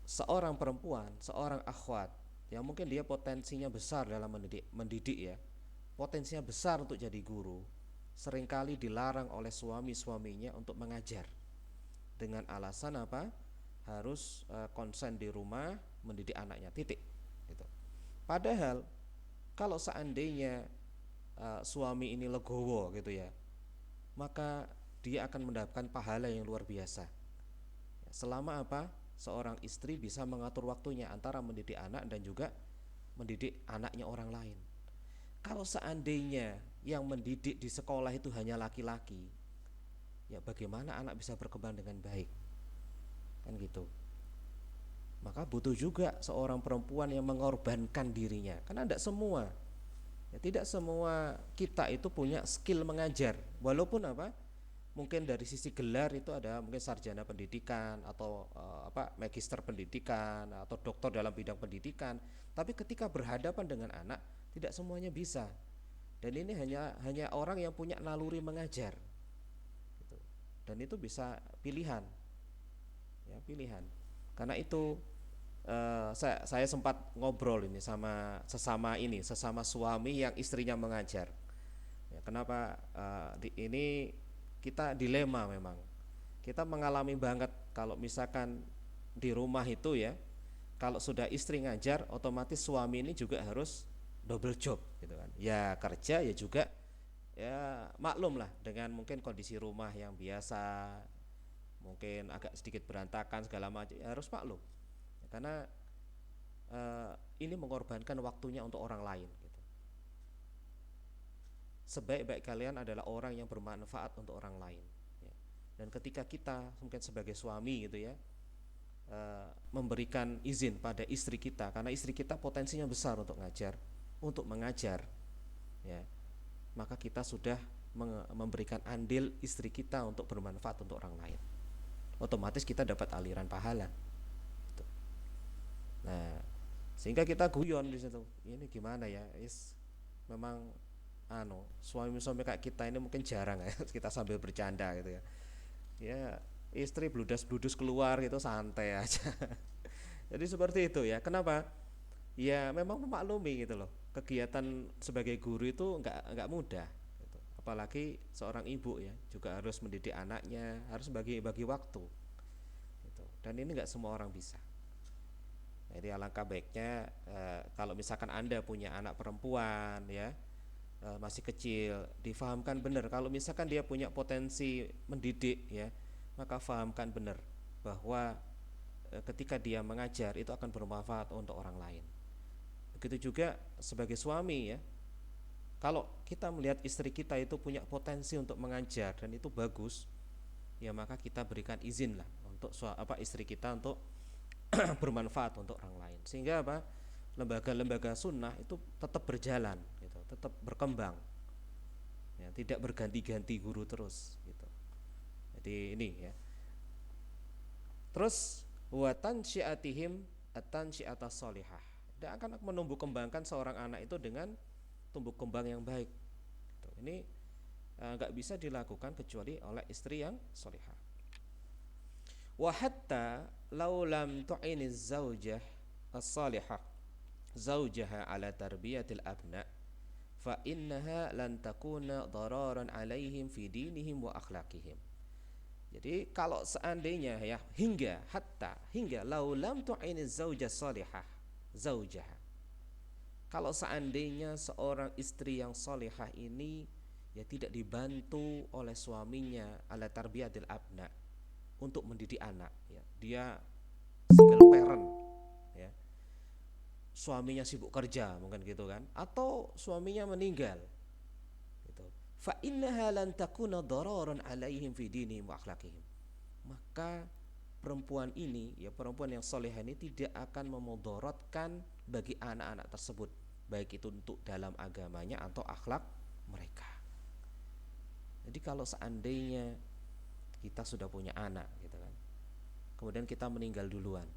seorang perempuan, seorang akhwat yang mungkin dia potensinya besar dalam mendidik ya, potensinya besar untuk jadi guru, seringkali dilarang oleh suami-suaminya untuk mengajar. dengan alasan apa? Harus konsen di rumah mendidik anaknya, titik gitu. Padahal kalau seandainya suami ini legowo gitu ya, maka dia akan mendapatkan pahala yang luar biasa. Selama apa? Seorang istri bisa mengatur waktunya antara mendidik anak dan juga mendidik anaknya orang lain. Kalau seandainya yang mendidik di sekolah itu hanya laki-laki, ya bagaimana anak bisa berkembang dengan baik? Kan gitu. Maka butuh juga seorang perempuan yang mengorbankan dirinya. Karena tidak semua, ya, tidak semua kita itu punya skill mengajar. Walaupun apa? Mungkin dari sisi gelar itu ada mungkin sarjana pendidikan atau magister pendidikan atau doktor dalam bidang pendidikan, tapi ketika berhadapan dengan anak tidak semuanya bisa. Dan ini hanya orang yang punya naluri mengajar gitu. Dan itu bisa pilihan, ya pilihan. Karena itu saya sempat ngobrol ini sama sesama suami yang istrinya mengajar. Ya, kenapa ini kita dilema memang. Kita mengalami banget kalau misalkan di rumah itu ya, kalau sudah istri ngajar, otomatis suami ini juga harus double job gitu kan. Ya kerja ya juga, ya maklum lah dengan mungkin kondisi rumah yang biasa, mungkin agak sedikit berantakan segala macam, ya harus maklum. Ya, karena ini mengorbankan waktunya untuk orang lain gitu. Sebaik-baik kalian adalah orang yang bermanfaat untuk orang lain ya. Dan ketika kita mungkin sebagai suami gitu ya, memberikan izin pada istri kita, karena istri kita potensinya besar untuk mengajar ya, maka kita sudah memberikan andil istri kita untuk bermanfaat untuk orang lain. Otomatis kita dapat aliran pahala gitu. Nah, sehingga kita guyon di situ. Ini gimana ya? Memang suami-suami kayak kita ini mungkin jarang ya kita sambil bercanda gitu ya. Ya, istri bludas-bludus keluar gitu santai aja. Jadi seperti itu ya. Kenapa? Ya memang memaklumi gitu loh. Kegiatan sebagai guru itu nggak mudah gitu. Apalagi seorang ibu ya, juga harus mendidik anaknya, harus bagi waktu gitu. Dan ini nggak semua orang bisa. Jadi alangkah baiknya kalau misalkan Anda punya anak perempuan ya, masih kecil, difahamkan benar kalau misalkan dia punya potensi mendidik ya, maka fahamkan benar bahwa ketika dia mengajar itu akan bermanfaat untuk orang lain. Begitu juga sebagai suami ya, kalau kita melihat istri kita itu punya potensi untuk mengajar dan itu bagus, ya maka kita berikan izin lah untuk istri kita untuk bermanfaat untuk orang lain, sehingga apa, lembaga-lembaga sunnah itu tetap berjalan gitu, tetap berkembang ya, tidak berganti-ganti guru terus gitu. Jadi ini ya. Terus wa tansyiatihim at-tansyiata shalihah, dan akan menumbuh kembangkan seorang anak itu dengan tumbuh kembang yang baik gitu. Ini enggak bisa dilakukan kecuali oleh istri yang shalihah. Wa hatta law lam tu'iniz zaujah as-salihah zaujaha ala tarbiyatil abna fa innaha lan takuna dararan alaihim fi dinihim wa akhlaqihim. Jadi kalau seandainya ya, hingga lau lam tu'iniz zaujah salihah zaujaha, kalau seandainya seorang istri yang salihah ini ya tidak dibantu oleh suaminya ala tarbiyatil abna, untuk mendidik anak ya, dia single parent ya, suaminya sibuk kerja mungkin gitu kan, atau suaminya meninggal gitu, fa innaha lan takuna dararan alaihim fi dinihim wa akhlaqihim, maka perempuan ini ya, perempuan yang solehah ini tidak akan memudaratkan bagi anak-anak tersebut, baik itu untuk dalam agamanya atau akhlak mereka. Jadi kalau seandainya kita sudah punya anak gitu kan, kemudian kita meninggal duluan,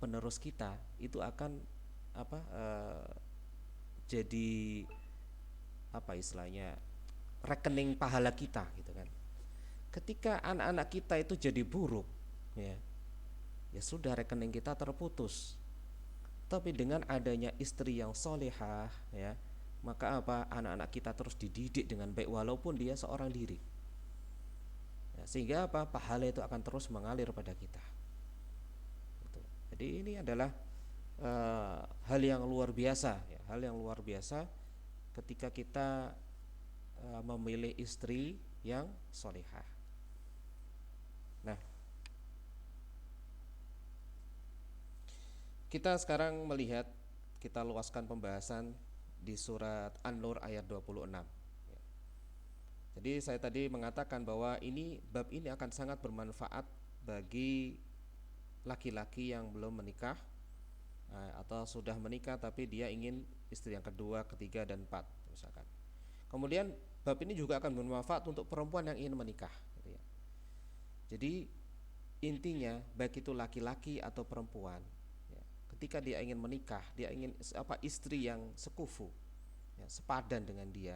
penerus kita itu akan jadi istilahnya rekening pahala kita gitu kan. Ketika anak-anak kita itu jadi buruk ya, ya sudah, rekening kita terputus. Tapi dengan adanya istri yang solehah ya, maka anak-anak kita terus dididik dengan baik walaupun dia seorang diri. Ya, sehingga apa? Pahala itu akan terus mengalir pada kita. Gitu. Jadi ini adalah hal yang luar biasa, ya, hal yang luar biasa ketika kita memilih istri yang solihah. Nah, kita sekarang melihat, kita luaskan pembahasan di surat An-Nur ayat 26. Jadi saya tadi mengatakan bahwa bab ini akan sangat bermanfaat bagi laki-laki yang belum menikah atau sudah menikah tapi dia ingin istri yang kedua, ketiga, dan empat misalkan. Kemudian bab ini juga akan bermanfaat untuk perempuan yang ingin menikah gitu ya. Jadi intinya baik itu laki-laki atau perempuan ya, ketika dia ingin menikah, dia ingin istri yang sekufu ya, sepadan dengan dia,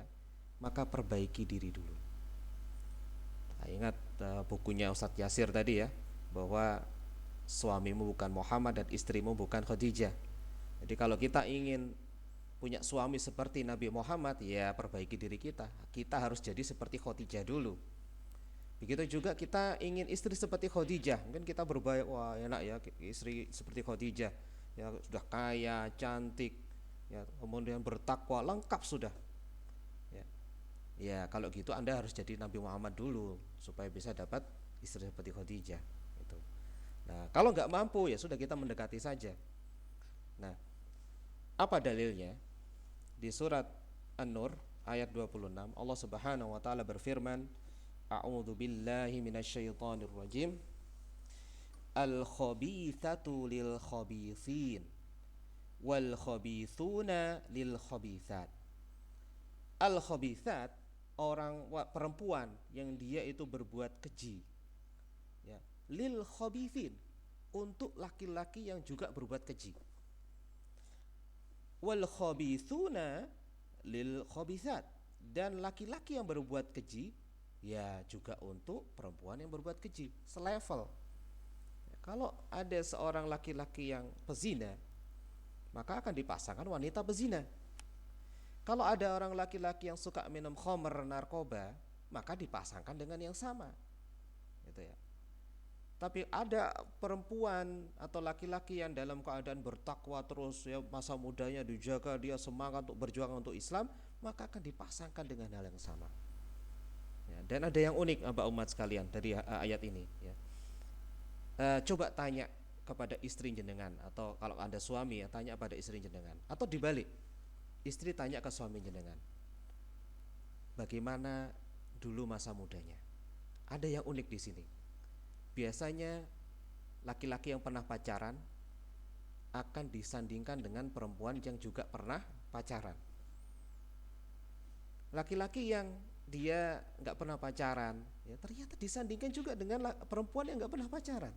maka perbaiki diri dulu. Nah, ingat bukunya Ustadz Yasir tadi ya, bahwa suamimu bukan Muhammad dan istrimu bukan Khadijah. Jadi kalau kita ingin punya suami seperti Nabi Muhammad, ya perbaiki diri kita. Kita harus jadi seperti Khadijah dulu. Begitu juga kita ingin istri seperti Khadijah. Mungkin kita berbayang, wah enak ya istri seperti Khadijah, ya sudah kaya, cantik, ya kemudian bertakwa, lengkap sudah. Ya kalau gitu Anda harus jadi Nabi Muhammad dulu supaya bisa dapat istri seperti Khadijah gitu. Nah kalau nggak mampu ya sudah, kita mendekati saja. Nah apa dalilnya? Di surat An-Nur ayat 26 Allah Subhanahu wa taala berfirman, A'udzu billahi minasyaitonir rajim. Al-khabithatu lil khabithin wal khabithuna lil khabithat. Al-khabithat, perempuan yang dia itu berbuat keji ya, lil khabithin, untuk laki-laki yang juga berbuat keji, wal khabithuna lil khabithat, dan laki-laki yang berbuat keji ya juga untuk perempuan yang berbuat keji, selevel ya. Kalau ada seorang laki-laki yang pezina, maka akan dipasangkan wanita pezina. Kalau ada orang laki-laki yang suka minum khamr, narkoba, maka dipasangkan dengan yang sama gitu ya. Tapi ada perempuan atau laki-laki yang dalam keadaan bertakwa terus ya, masa mudanya dijaga, dia semangat untuk berjuang untuk Islam, maka akan dipasangkan dengan hal yang sama ya. Dan ada yang unik Bapak umat sekalian dari ayat ini ya. Coba tanya kepada istri jenengan, atau kalau Anda suami ya, tanya pada istri jenengan, atau dibalik, istri tanya ke suami jenengan, bagaimana dulu masa mudanya. Ada yang unik di sini. Biasanya laki-laki yang pernah pacaran akan disandingkan dengan perempuan yang juga pernah pacaran. Laki-laki yang dia nggak pernah pacaran, ya ternyata disandingkan juga dengan perempuan yang nggak pernah pacaran.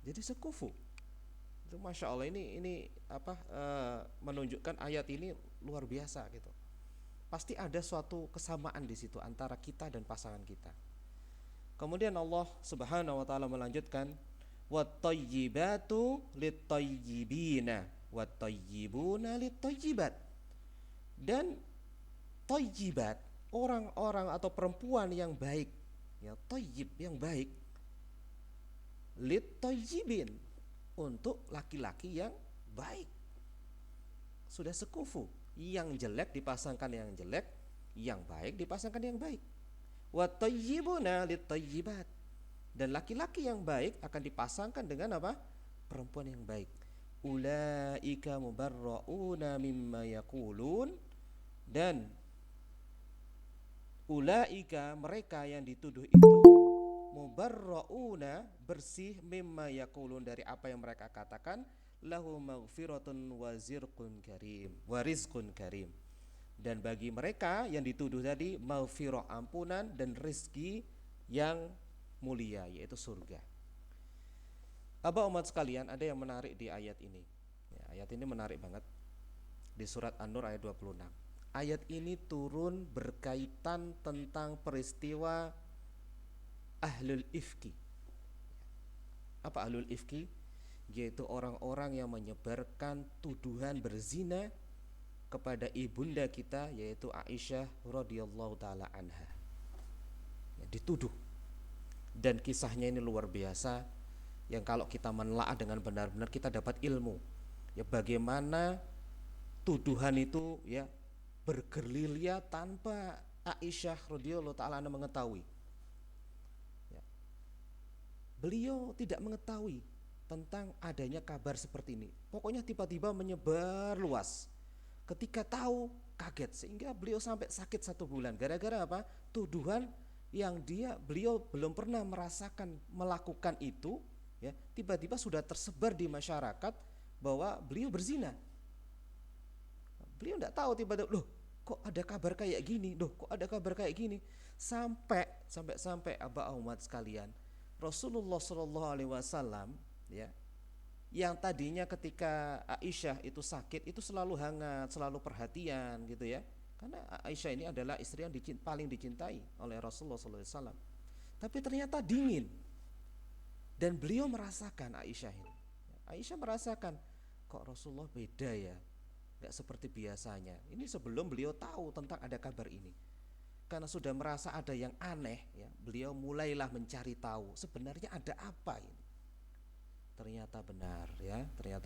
Jadi sekufu. Itu masya Allah, ini menunjukkan ayat ini luar biasa gitu. Pasti ada suatu kesamaan di situ antara kita dan pasangan kita. Kemudian Allah Subhanahu wa taala melanjutkan, wat-thayyibatu lit-thayyibina wat-thayyibuna lit-thayyibat. Dan thayyibat, orang-orang atau perempuan yang baik, ya thayyib yang baik, lit-thayyibin, untuk laki-laki yang baik. Sudah sekufu, yang jelek dipasangkan yang jelek, yang baik dipasangkan yang baik. Wat-thayyibuna lit-thayyibat, dan laki-laki yang baik akan dipasangkan dengan apa? Perempuan yang baik. Ulaika mubarrauna mimma yaqulun, dan ulaika, mereka yang dituduh itu, mubarrauna, bersih, mimma yaqulun, dari apa yang mereka katakan, lahu maghfiratun wa rizqun karim, dan bagi mereka yang dituduh tadi maghfirah, ampunan, dan rizki yang mulia, yaitu surga. Abah umat sekalian, ada yang menarik di ayat ini ya, ayat ini menarik banget. Di surat An-Nur ayat 26, ayat ini turun berkaitan tentang peristiwa ahlul ifki. Apa ahlul ifki? Yaitu orang-orang yang menyebarkan tuduhan berzina kepada ibunda kita, yaitu Aisyah radhiyallahu taala anha. dituduh. Dan kisahnya ini luar biasa, yang kalau kita menelaah dengan benar-benar kita dapat ilmu ya, bagaimana tuduhan itu ya bergerilya tanpa Aisyah radhiyallahu taala mengetahui ya. Beliau tidak mengetahui tentang adanya kabar seperti ini, pokoknya tiba-tiba menyebar luas. Ketika tahu kaget, sehingga beliau sampai sakit 1 bulan gara-gara apa? Tuduhan yang beliau belum pernah merasakan melakukan itu ya, tiba-tiba sudah tersebar di masyarakat bahwa beliau berzina. Beliau tidak tahu, tiba-tiba loh kok ada kabar kayak gini, loh kok ada kabar kayak gini, sampai Aba umat sekalian, Rasulullah Shallallahu Alaihi Wasallam ya, yang tadinya ketika Aisyah itu sakit itu selalu hangat, selalu perhatian gitu ya, karena Aisyah ini adalah istri yang paling dicintai oleh Rasulullah SAW. Tapi ternyata dingin, dan beliau merasakan Aisyah merasakan kok Rasulullah beda ya, nggak seperti biasanya. Ini sebelum beliau tahu tentang ada kabar ini. Karena sudah merasa ada yang aneh ya, beliau mulailah mencari tahu sebenarnya ada apa ini. Ternyata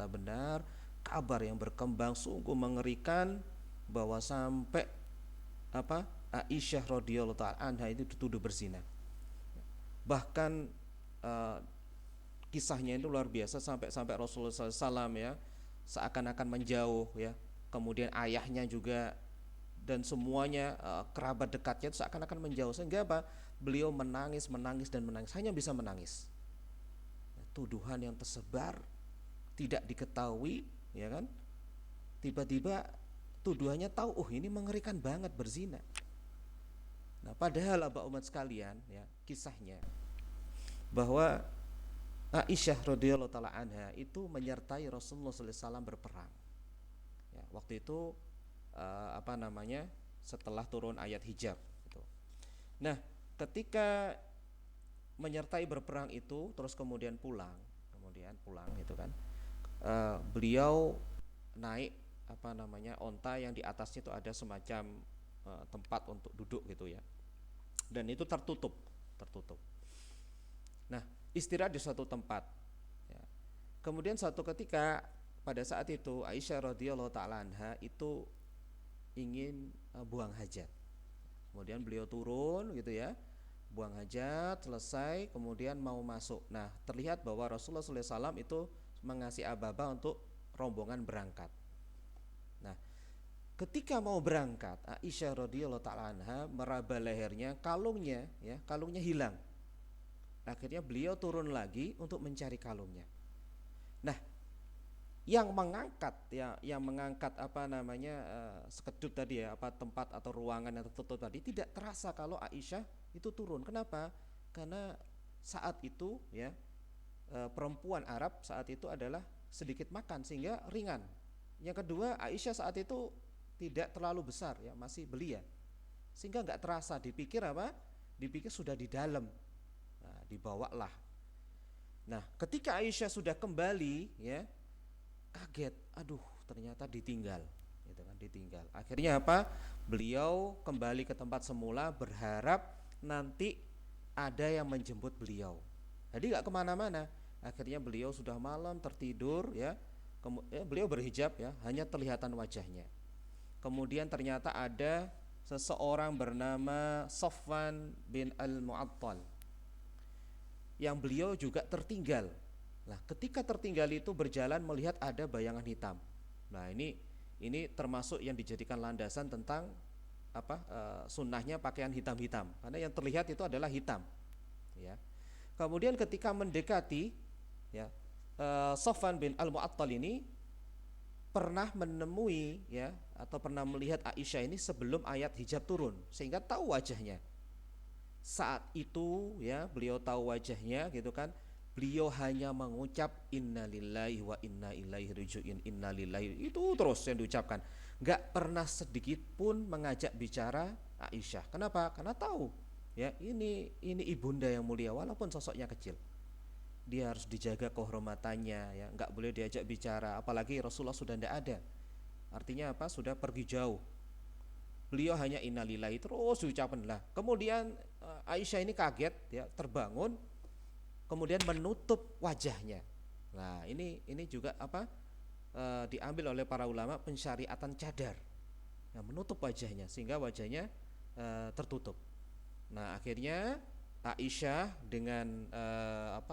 benar kabar yang berkembang sungguh mengerikan, bahwa sampai Aisyah radhiyallahu taala anha itu dituduh berzina. Bahkan kisahnya itu luar biasa, sampai Rasulullah SAW ya seakan-akan menjauh ya, kemudian ayahnya juga dan semuanya kerabat dekatnya itu seakan-akan menjauh, sehingga beliau menangis, hanya bisa menangis. Tuduhan yang tersebar tidak diketahui ya kan, tiba-tiba tuduhannya tahu, ini mengerikan banget, berzina. Nah padahal Abah umat sekalian ya, kisahnya bahwa Aisyah radhiyallahu taala anha itu menyertai Rasulullah SAW berperang ya, waktu itu setelah turun ayat hijab gitu. Nah ketika menyertai berperang itu terus kemudian pulang itu kan, beliau naik onta yang di atasnya itu ada semacam tempat untuk duduk gitu ya, dan itu tertutup. Nah istirahat di suatu tempat ya. Kemudian suatu ketika pada saat itu Aisyah radhiyallahu taala anha itu ingin buang hajat. Kemudian beliau turun gitu ya, buang hajat selesai, kemudian mau masuk. Nah terlihat bahwa Rasulullah SAW itu mengasih aba-aba untuk rombongan berangkat. Nah ketika mau berangkat, Aisyah radhiyallahu taala anha meraba lehernya, kalungnya hilang. Akhirnya beliau turun lagi untuk mencari kalungnya. Nah yang mengangkat sekedut tadi ya, tempat atau ruangan yang tertutup tadi, tidak terasa kalau Aisyah itu turun. Kenapa? Karena saat itu ya perempuan Arab saat itu adalah sedikit makan sehingga ringan. Yang kedua, Aisyah saat itu tidak terlalu besar ya, masih belia, sehingga nggak terasa, dipikir sudah di dalam. Nah, dibawalah. Nah ketika Aisyah sudah kembali ya, kaget, aduh ternyata ditinggal gitu kan, akhirnya beliau kembali ke tempat semula, berharap nanti ada yang menjemput beliau, jadi gak kemana-mana. Akhirnya beliau sudah malam tertidur ya, beliau berhijab ya, hanya terlihatan wajahnya. Kemudian ternyata ada seseorang bernama Safwan bin Al-Mu'attal yang beliau juga tertinggal. Nah ketika tertinggal itu berjalan melihat ada bayangan hitam. Nah ini termasuk yang dijadikan landasan tentang sunnahnya pakaian hitam-hitam, karena yang terlihat itu adalah hitam ya. Kemudian ketika mendekati ya, Safwan bin Al-Mu'attal ini pernah menemui ya, atau pernah melihat Aisyah ini sebelum ayat hijab turun, sehingga tahu wajahnya. Saat itu ya beliau tahu wajahnya gitu kan, beliau hanya mengucap innalillahi wa inna ilaihi raji'un, innalillahi, itu terus yang diucapkan, nggak pernah sedikit pun mengajak bicara Aisyah. Kenapa? Karena tahu ya ini ibunda yang mulia, walaupun sosoknya kecil, dia harus dijaga kehormatannya ya, nggak boleh diajak bicara, apalagi Rasulullah sudah tidak ada, artinya sudah pergi jauh. Beliau hanya innalillahi terus ucapan lah. Kemudian Aisyah ini kaget ya, terbangun, kemudian menutup wajahnya. Nah, ini juga diambil oleh para ulama pensyariatan cadar. Nah, menutup wajahnya sehingga wajahnya tertutup. Nah, akhirnya Aisyah dengan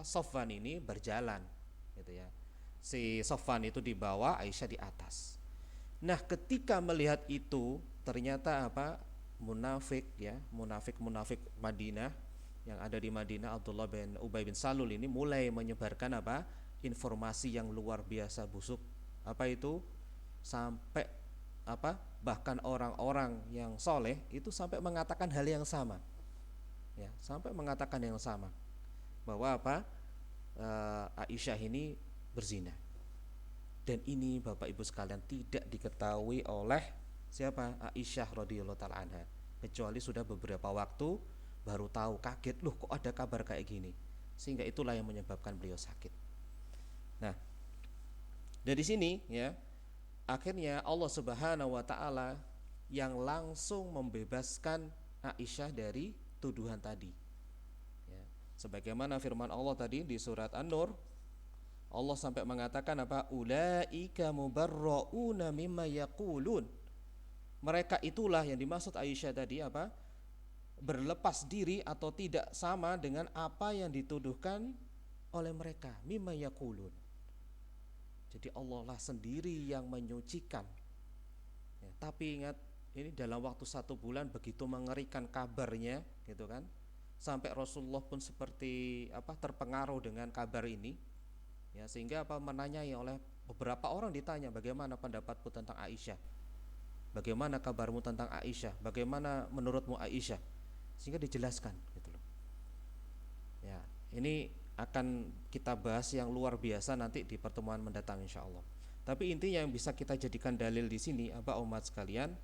Sofwan ini berjalan gitu ya. Si Sofwan itu di bawah, Aisyah di atas. Nah, ketika melihat itu ternyata munafik ya, munafik Madinah yang ada di Madinah, Abdullah bin Ubay bin Salul ini mulai menyebarkan informasi yang luar biasa busuk. Apa itu? Sampai bahkan orang-orang yang soleh itu sampai mengatakan hal yang sama ya, sampai mengatakan yang sama bahwa Aisyah ini berzina. Dan ini Bapak Ibu sekalian tidak diketahui oleh siapa? Aisyah radhiyallahu taala anha, kecuali sudah beberapa waktu baru tahu, kaget, loh kok ada kabar kayak gini, sehingga itulah yang menyebabkan beliau sakit. Nah, dari sini ya, akhirnya Allah Subhanahu wa taala yang langsung membebaskan Aisyah dari tuduhan tadi. Ya, sebagaimana firman Allah tadi di surat An-Nur, Allah sampai mengatakan ulaika mubarrauna mimma yaqulun. Mereka itulah yang dimaksud Aisyah tadi berlepas diri atau tidak sama dengan apa yang dituduhkan oleh mereka, mimma yaqulun. Jadi Allah lah sendiri yang menyucikan ya, tapi ingat, ini dalam waktu 1 bulan begitu mengerikan kabarnya gitu kan, sampai Rasulullah pun seperti terpengaruh dengan kabar ini ya, sehingga menanyai oleh beberapa orang, ditanya bagaimana pendapatmu tentang Aisyah, bagaimana kabarmu tentang Aisyah, bagaimana menurutmu Aisyah, sehingga dijelaskan gitu loh ya. Ini akan kita bahas yang luar biasa nanti di pertemuan mendatang insyaallah. Tapi intinya yang bisa kita jadikan dalil di sini umat sekalian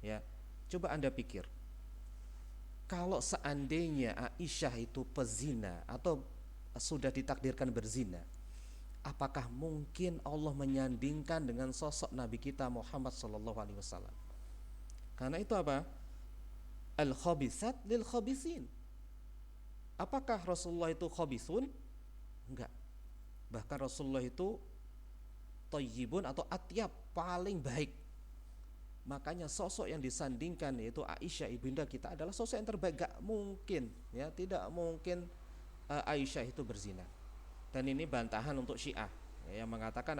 ya, coba Anda pikir, kalau seandainya Aisyah itu pezina atau sudah ditakdirkan berzina, apakah mungkin Allah menyandingkan dengan sosok Nabi kita Muhammad sallallahu alaihi wasallam? Karena itu al-khabisat lil khabisin. Apakah Rasulullah itu khabisun? Enggak. Bahkan Rasulullah itu thayyibun atau atyab, paling baik. Makanya sosok yang disandingkan yaitu Aisyah ibunda kita adalah sosok yang terbaik. Gak mungkin ya, tidak mungkin Aisyah itu berzina. Dan ini bantahan untuk Syiah ya, yang mengatakan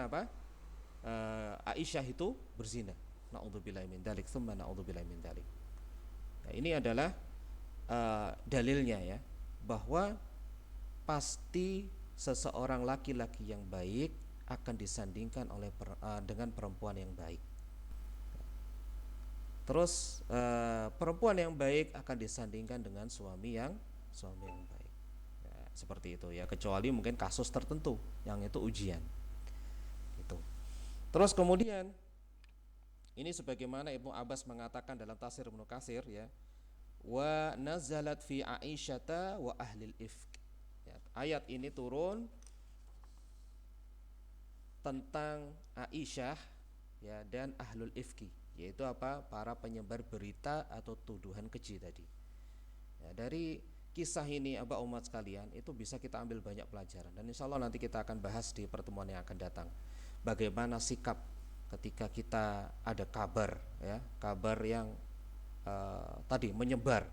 Aisyah itu berzina. Na'udzubillahi min dzalik, tsumma na'udzubillahi min dzalik. Nah, ini adalah dalilnya ya, bahwa pasti seseorang laki-laki yang baik akan disandingkan dengan perempuan yang baik. Terus perempuan yang baik akan disandingkan dengan suami yang baik ya, seperti itu ya, kecuali mungkin kasus tertentu yang itu ujian itu. Terus kemudian ini sebagaimana Ibnu Abbas mengatakan dalam tafsir Ibnu Katsir ya, wa nazalat fi Aisyata wa ahlil ifk ya, ayat ini turun tentang Aisyah ya dan ahlul ifki, yaitu para penyebar berita atau tuduhan keji tadi ya. Dari kisah ini umat sekalian itu bisa kita ambil banyak pelajaran, dan insya Allah nanti kita akan bahas di pertemuan yang akan datang bagaimana sikap ketika kita ada kabar ya, kabar yang tadi menyebar,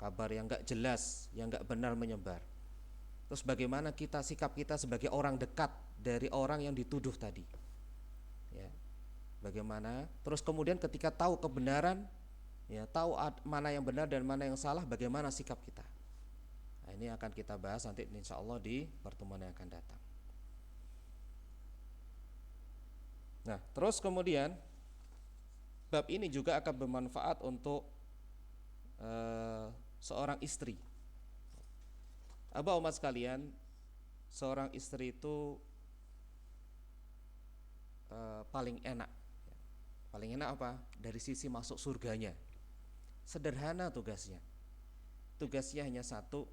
kabar yang gak jelas, yang gak benar menyebar. Terus bagaimana sikap kita sebagai orang dekat dari orang yang dituduh tadi ya, bagaimana. Terus kemudian ketika tahu kebenaran ya, tahu mana yang benar dan mana yang salah, bagaimana sikap kita. Nah, ini akan kita bahas nanti insya Allah di pertemuan yang akan datang. Nah, terus kemudian bab ini juga akan bermanfaat untuk seorang istri. Umat sekalian, seorang istri itu paling enak. Paling enak dari sisi masuk surganya. Sederhana tugasnya. Tugasnya hanya satu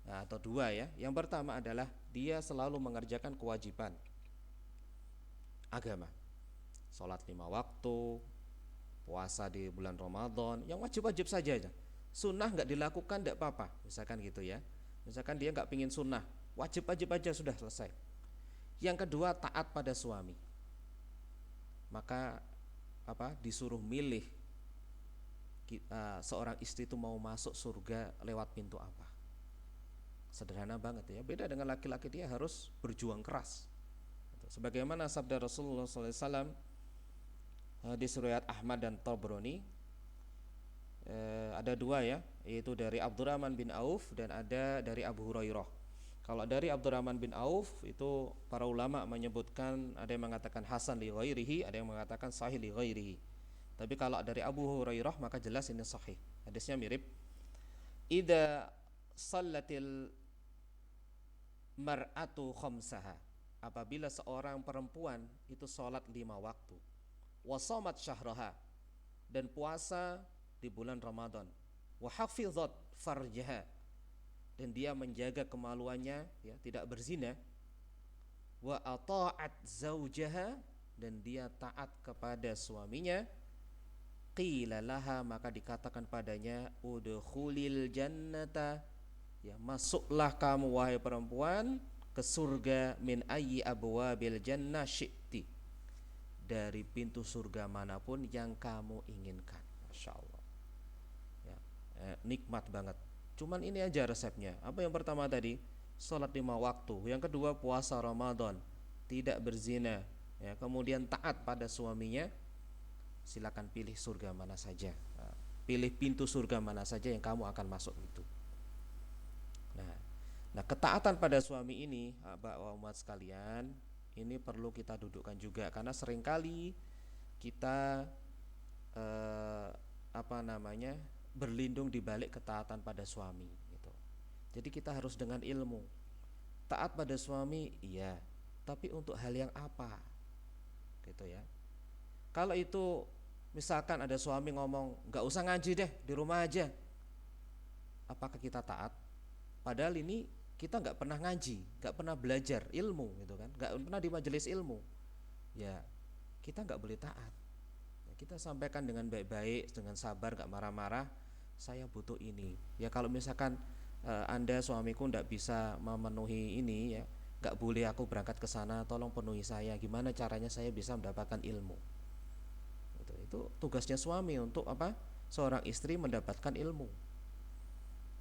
atau dua ya. Yang pertama adalah dia selalu mengerjakan kewajiban agama. Sholat 5 waktu, puasa di bulan Ramadan, yang wajib-wajib saja aja. Sunnah nggak dilakukan tidak apa-apa, misalkan gitu ya. Misalkan dia nggak pingin sunnah, wajib-wajib aja sudah selesai. Yang kedua, taat pada suami. Maka disuruh milih seorang istri itu mau masuk surga lewat pintu apa. Sederhana banget ya. Beda dengan laki-laki, dia harus berjuang keras. Sebagaimana sabda Rasulullah SAW di riwayat Ahmad dan Tabrani, ada dua ya, yaitu dari Abdurrahman bin Auf dan ada dari Abu Hurairah. Kalau dari Abdurrahman bin Auf itu para ulama menyebutkan, ada yang mengatakan hasan li ghairihi, ada yang mengatakan sahih li ghairihi. Tapi kalau dari Abu Hurairah maka jelas ini sahih. Hadisnya mirip. Idza sallatil mar'atu khamsaha, apabila seorang perempuan itu salat 5 waktu, wa shamat syahraha, dan puasa di bulan Ramadan, wa hafizat farjaha, dan dia menjaga kemaluannya ya, tidak berzina, wa ata'at zaujaha, dan dia taat kepada suaminya, qila laha, maka dikatakan padanya, udkhulil jannata, ya masuklah kamu wahai perempuan ke surga, min ayyi abwabil jannah syi'ti, dari pintu surga manapun yang kamu inginkan. Masya Allah ya, nikmat banget. Cuman ini aja resepnya. Apa yang pertama tadi? Salat 5 waktu. Yang kedua puasa Ramadan, tidak berzina ya, kemudian taat pada suaminya. Silakan pilih surga mana saja. Pilih pintu surga mana saja yang kamu akan masuk itu. Nah, ketaatan pada suami ini, Bapak umat sekalian, ini perlu kita dudukkan juga, karena seringkali kita berlindung di balik ketaatan pada suami gitu. Jadi kita harus dengan ilmu. Taat pada suami iya, tapi untuk hal yang apa? Gitu ya. Kalau itu misalkan ada suami ngomong, "Enggak usah ngaji deh, di rumah aja." Apakah kita taat? Padahal ini kita nggak pernah ngaji, nggak pernah belajar ilmu gitu kan, nggak pernah di majelis ilmu. Ya, kita nggak boleh taat. Ya, kita sampaikan dengan baik-baik, dengan sabar, nggak marah-marah. Saya butuh ini. Ya kalau misalkan Anda suamiku nggak bisa memenuhi ini ya, nggak boleh aku berangkat ke sana, tolong penuhi saya. Gimana caranya saya bisa mendapatkan ilmu? Itu tugasnya suami untuk seorang istri mendapatkan ilmu.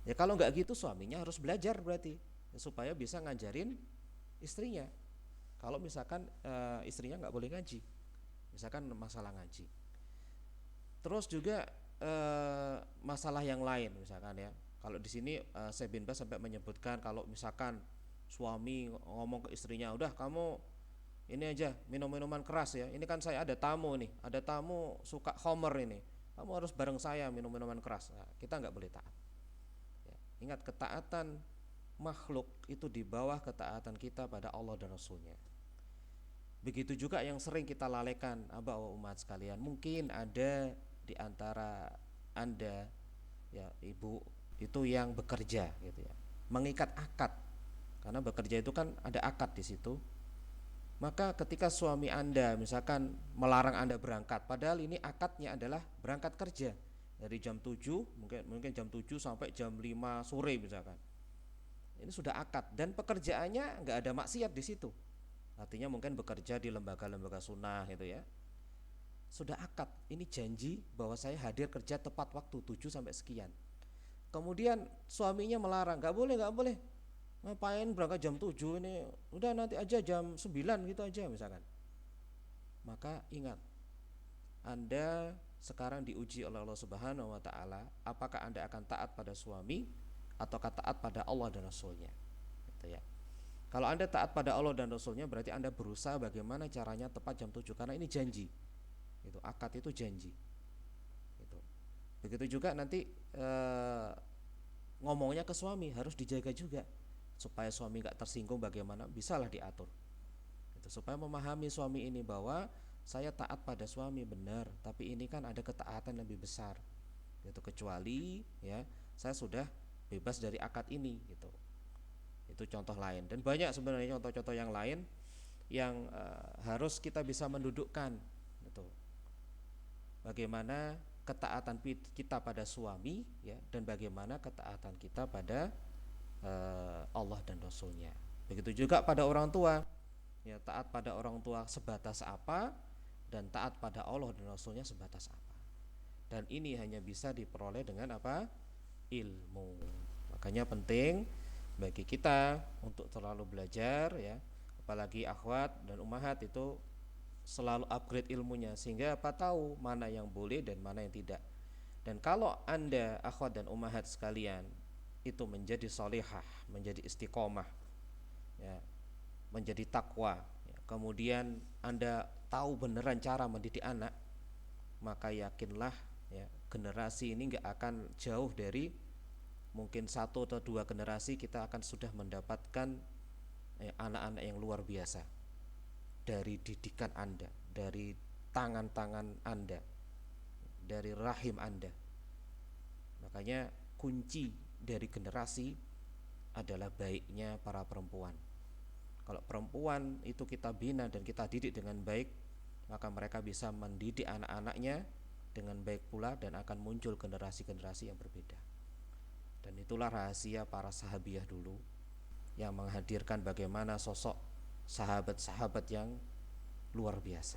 Ya kalau nggak gitu suaminya harus belajar berarti ya, supaya bisa ngajarin istrinya. Kalau misalkan istrinya nggak boleh ngaji, misalkan masalah ngaji. Terus juga masalah yang lain misalkan ya. Kalau di sini Syekh bin Baz sampai menyebutkan kalau misalkan suami ngomong ke istrinya, udah kamu ini aja minum minuman keras ya. Ini kan saya ada tamu nih, ada tamu suka khamr ini. Kamu harus bareng saya minum minuman keras. Nah, kita nggak boleh taat. Ingat, ketaatan makhluk itu di bawah ketaatan kita pada Allah dan Rasulnya. Begitu juga yang sering kita lalaikan, umat sekalian. Mungkin ada di antara Anda ya ibu itu yang bekerja gitu ya, mengikat akad, karena bekerja itu kan ada akad di situ. Maka ketika suami Anda misalkan melarang Anda berangkat, padahal ini akadnya adalah berangkat kerja dari jam 7, mungkin jam 7 sampai jam 5 sore misalkan. Ini sudah akad dan pekerjaannya nggak ada maksiat di situ. Artinya mungkin bekerja di lembaga-lembaga sunnah gitu ya. Sudah akad, ini janji bahwa saya hadir kerja tepat waktu 7 sampai sekian. Kemudian suaminya melarang, nggak boleh. Ngapain berangkat jam 7 ini? Udah nanti aja jam 9 gitu aja misalkan. Maka ingat, Anda sekarang diuji oleh Allah Subhanahu wa taala, apakah Anda akan taat pada suami ataukah taat pada Allah dan Rasulnya. Gitu ya. Kalau Anda taat pada Allah dan Rasulnya, berarti Anda berusaha bagaimana caranya tepat jam 7, karena ini janji. Itu akad, itu janji. Gitu. Begitu juga nanti ngomongnya ke suami harus dijaga juga, supaya suami nggak tersinggung, bagaimana bisalah diatur. Gitu. Supaya memahami suami ini bahwa saya taat pada suami benar, tapi ini kan ada ketaatan lebih besar. Gitu, kecuali ya saya sudah bebas dari akad ini gitu. Itu contoh lain, dan banyak sebenarnya contoh-contoh yang lain yang harus kita bisa mendudukkan gitu. bagaimana ketaatan kita pada suami ya, dan bagaimana ketaatan kita pada Allah dan Rasulnya. Begitu juga pada orang tua ya, taat pada orang tua sebatas apa dan taat pada Allah dan Rasulnya sebatas apa. Dan ini hanya bisa diperoleh dengan apa? Ilmu. Makanya penting bagi kita untuk selalu belajar ya, apalagi akhwat dan ummahat itu selalu upgrade ilmunya, sehingga apa, tahu mana yang boleh dan mana yang tidak. Dan kalau Anda akhwat dan ummahat sekalian itu menjadi solihah, menjadi istiqomah ya, menjadi takwa ya, kemudian Anda tahu beneran cara mendidik anak, maka yakinlah ya, generasi ini nggak akan jauh dari, mungkin satu atau dua generasi kita akan sudah mendapatkan anak-anak yang luar biasa dari didikan Anda, dari tangan-tangan Anda, dari rahim Anda. Makanya kunci dari generasi adalah baiknya para perempuan. Kalau perempuan itu kita bina dan kita didik dengan baik, maka mereka bisa mendidik anak-anaknya dengan baik pula, dan akan muncul generasi-generasi yang berbeda. Dan itulah rahasia para sahabiah dulu yang menghadirkan bagaimana sosok sahabat-sahabat yang luar biasa.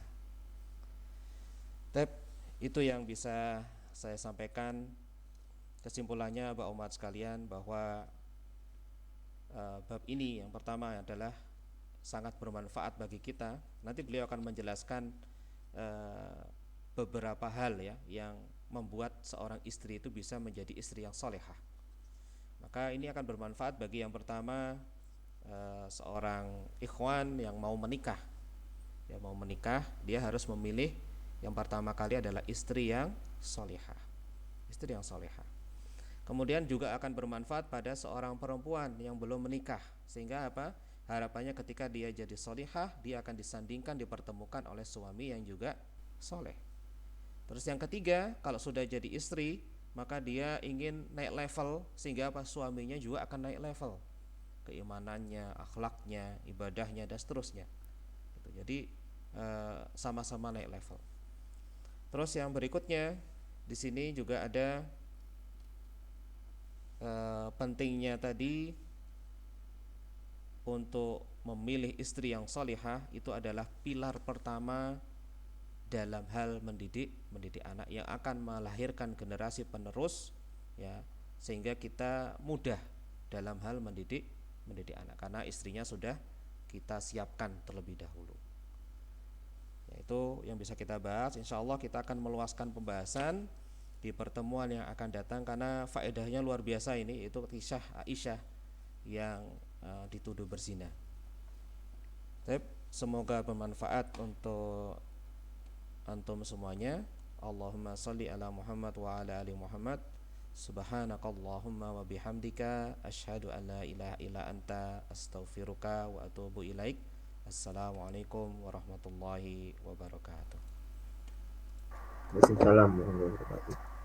Itu yang bisa saya sampaikan. Kesimpulannya Bapak umat sekalian, bahwa bab ini yang pertama adalah sangat bermanfaat bagi kita. Nanti beliau akan menjelaskan beberapa hal ya yang membuat seorang istri itu bisa menjadi istri yang solehah. Maka ini akan bermanfaat bagi yang pertama, seorang ikhwan yang mau menikah. Ya, mau menikah, dia harus memilih yang pertama kali adalah istri yang solehah. Istri yang solehah. Kemudian juga akan bermanfaat pada seorang perempuan yang belum menikah, sehingga apa? Harapannya ketika dia jadi solihah, dia akan disandingkan, dipertemukan oleh suami yang juga soleh. Terus yang ketiga, kalau sudah jadi istri, maka dia ingin naik level, sehingga apa? Suaminya juga akan naik level, keimanannya, akhlaknya, ibadahnya, dan seterusnya. Jadi sama-sama naik level. Terus yang berikutnya di sini juga ada pentingnya tadi untuk memilih istri yang solihah. Itu adalah pilar pertama dalam hal mendidik anak yang akan melahirkan generasi penerus ya, sehingga kita mudah dalam hal mendidik anak, karena istrinya sudah kita siapkan terlebih dahulu. Ya, itu yang bisa kita bahas. Insya Allah kita akan meluaskan pembahasan di pertemuan yang akan datang, karena faedahnya luar biasa ini, yaitu kisah Aisyah yang dituduh berzina. Semoga bermanfaat untuk antum semuanya. Allahumma salli ala Muhammad wa ala ali Muhammad. Subhanakallahumma wa bihamdika asyhadu an la ilaha illa anta astaghfiruka wa atubu ilaik. Assalamualaikum warahmatullahi wabarakatuh. Waalaikumsalam warahmatullahi wabarakatuh.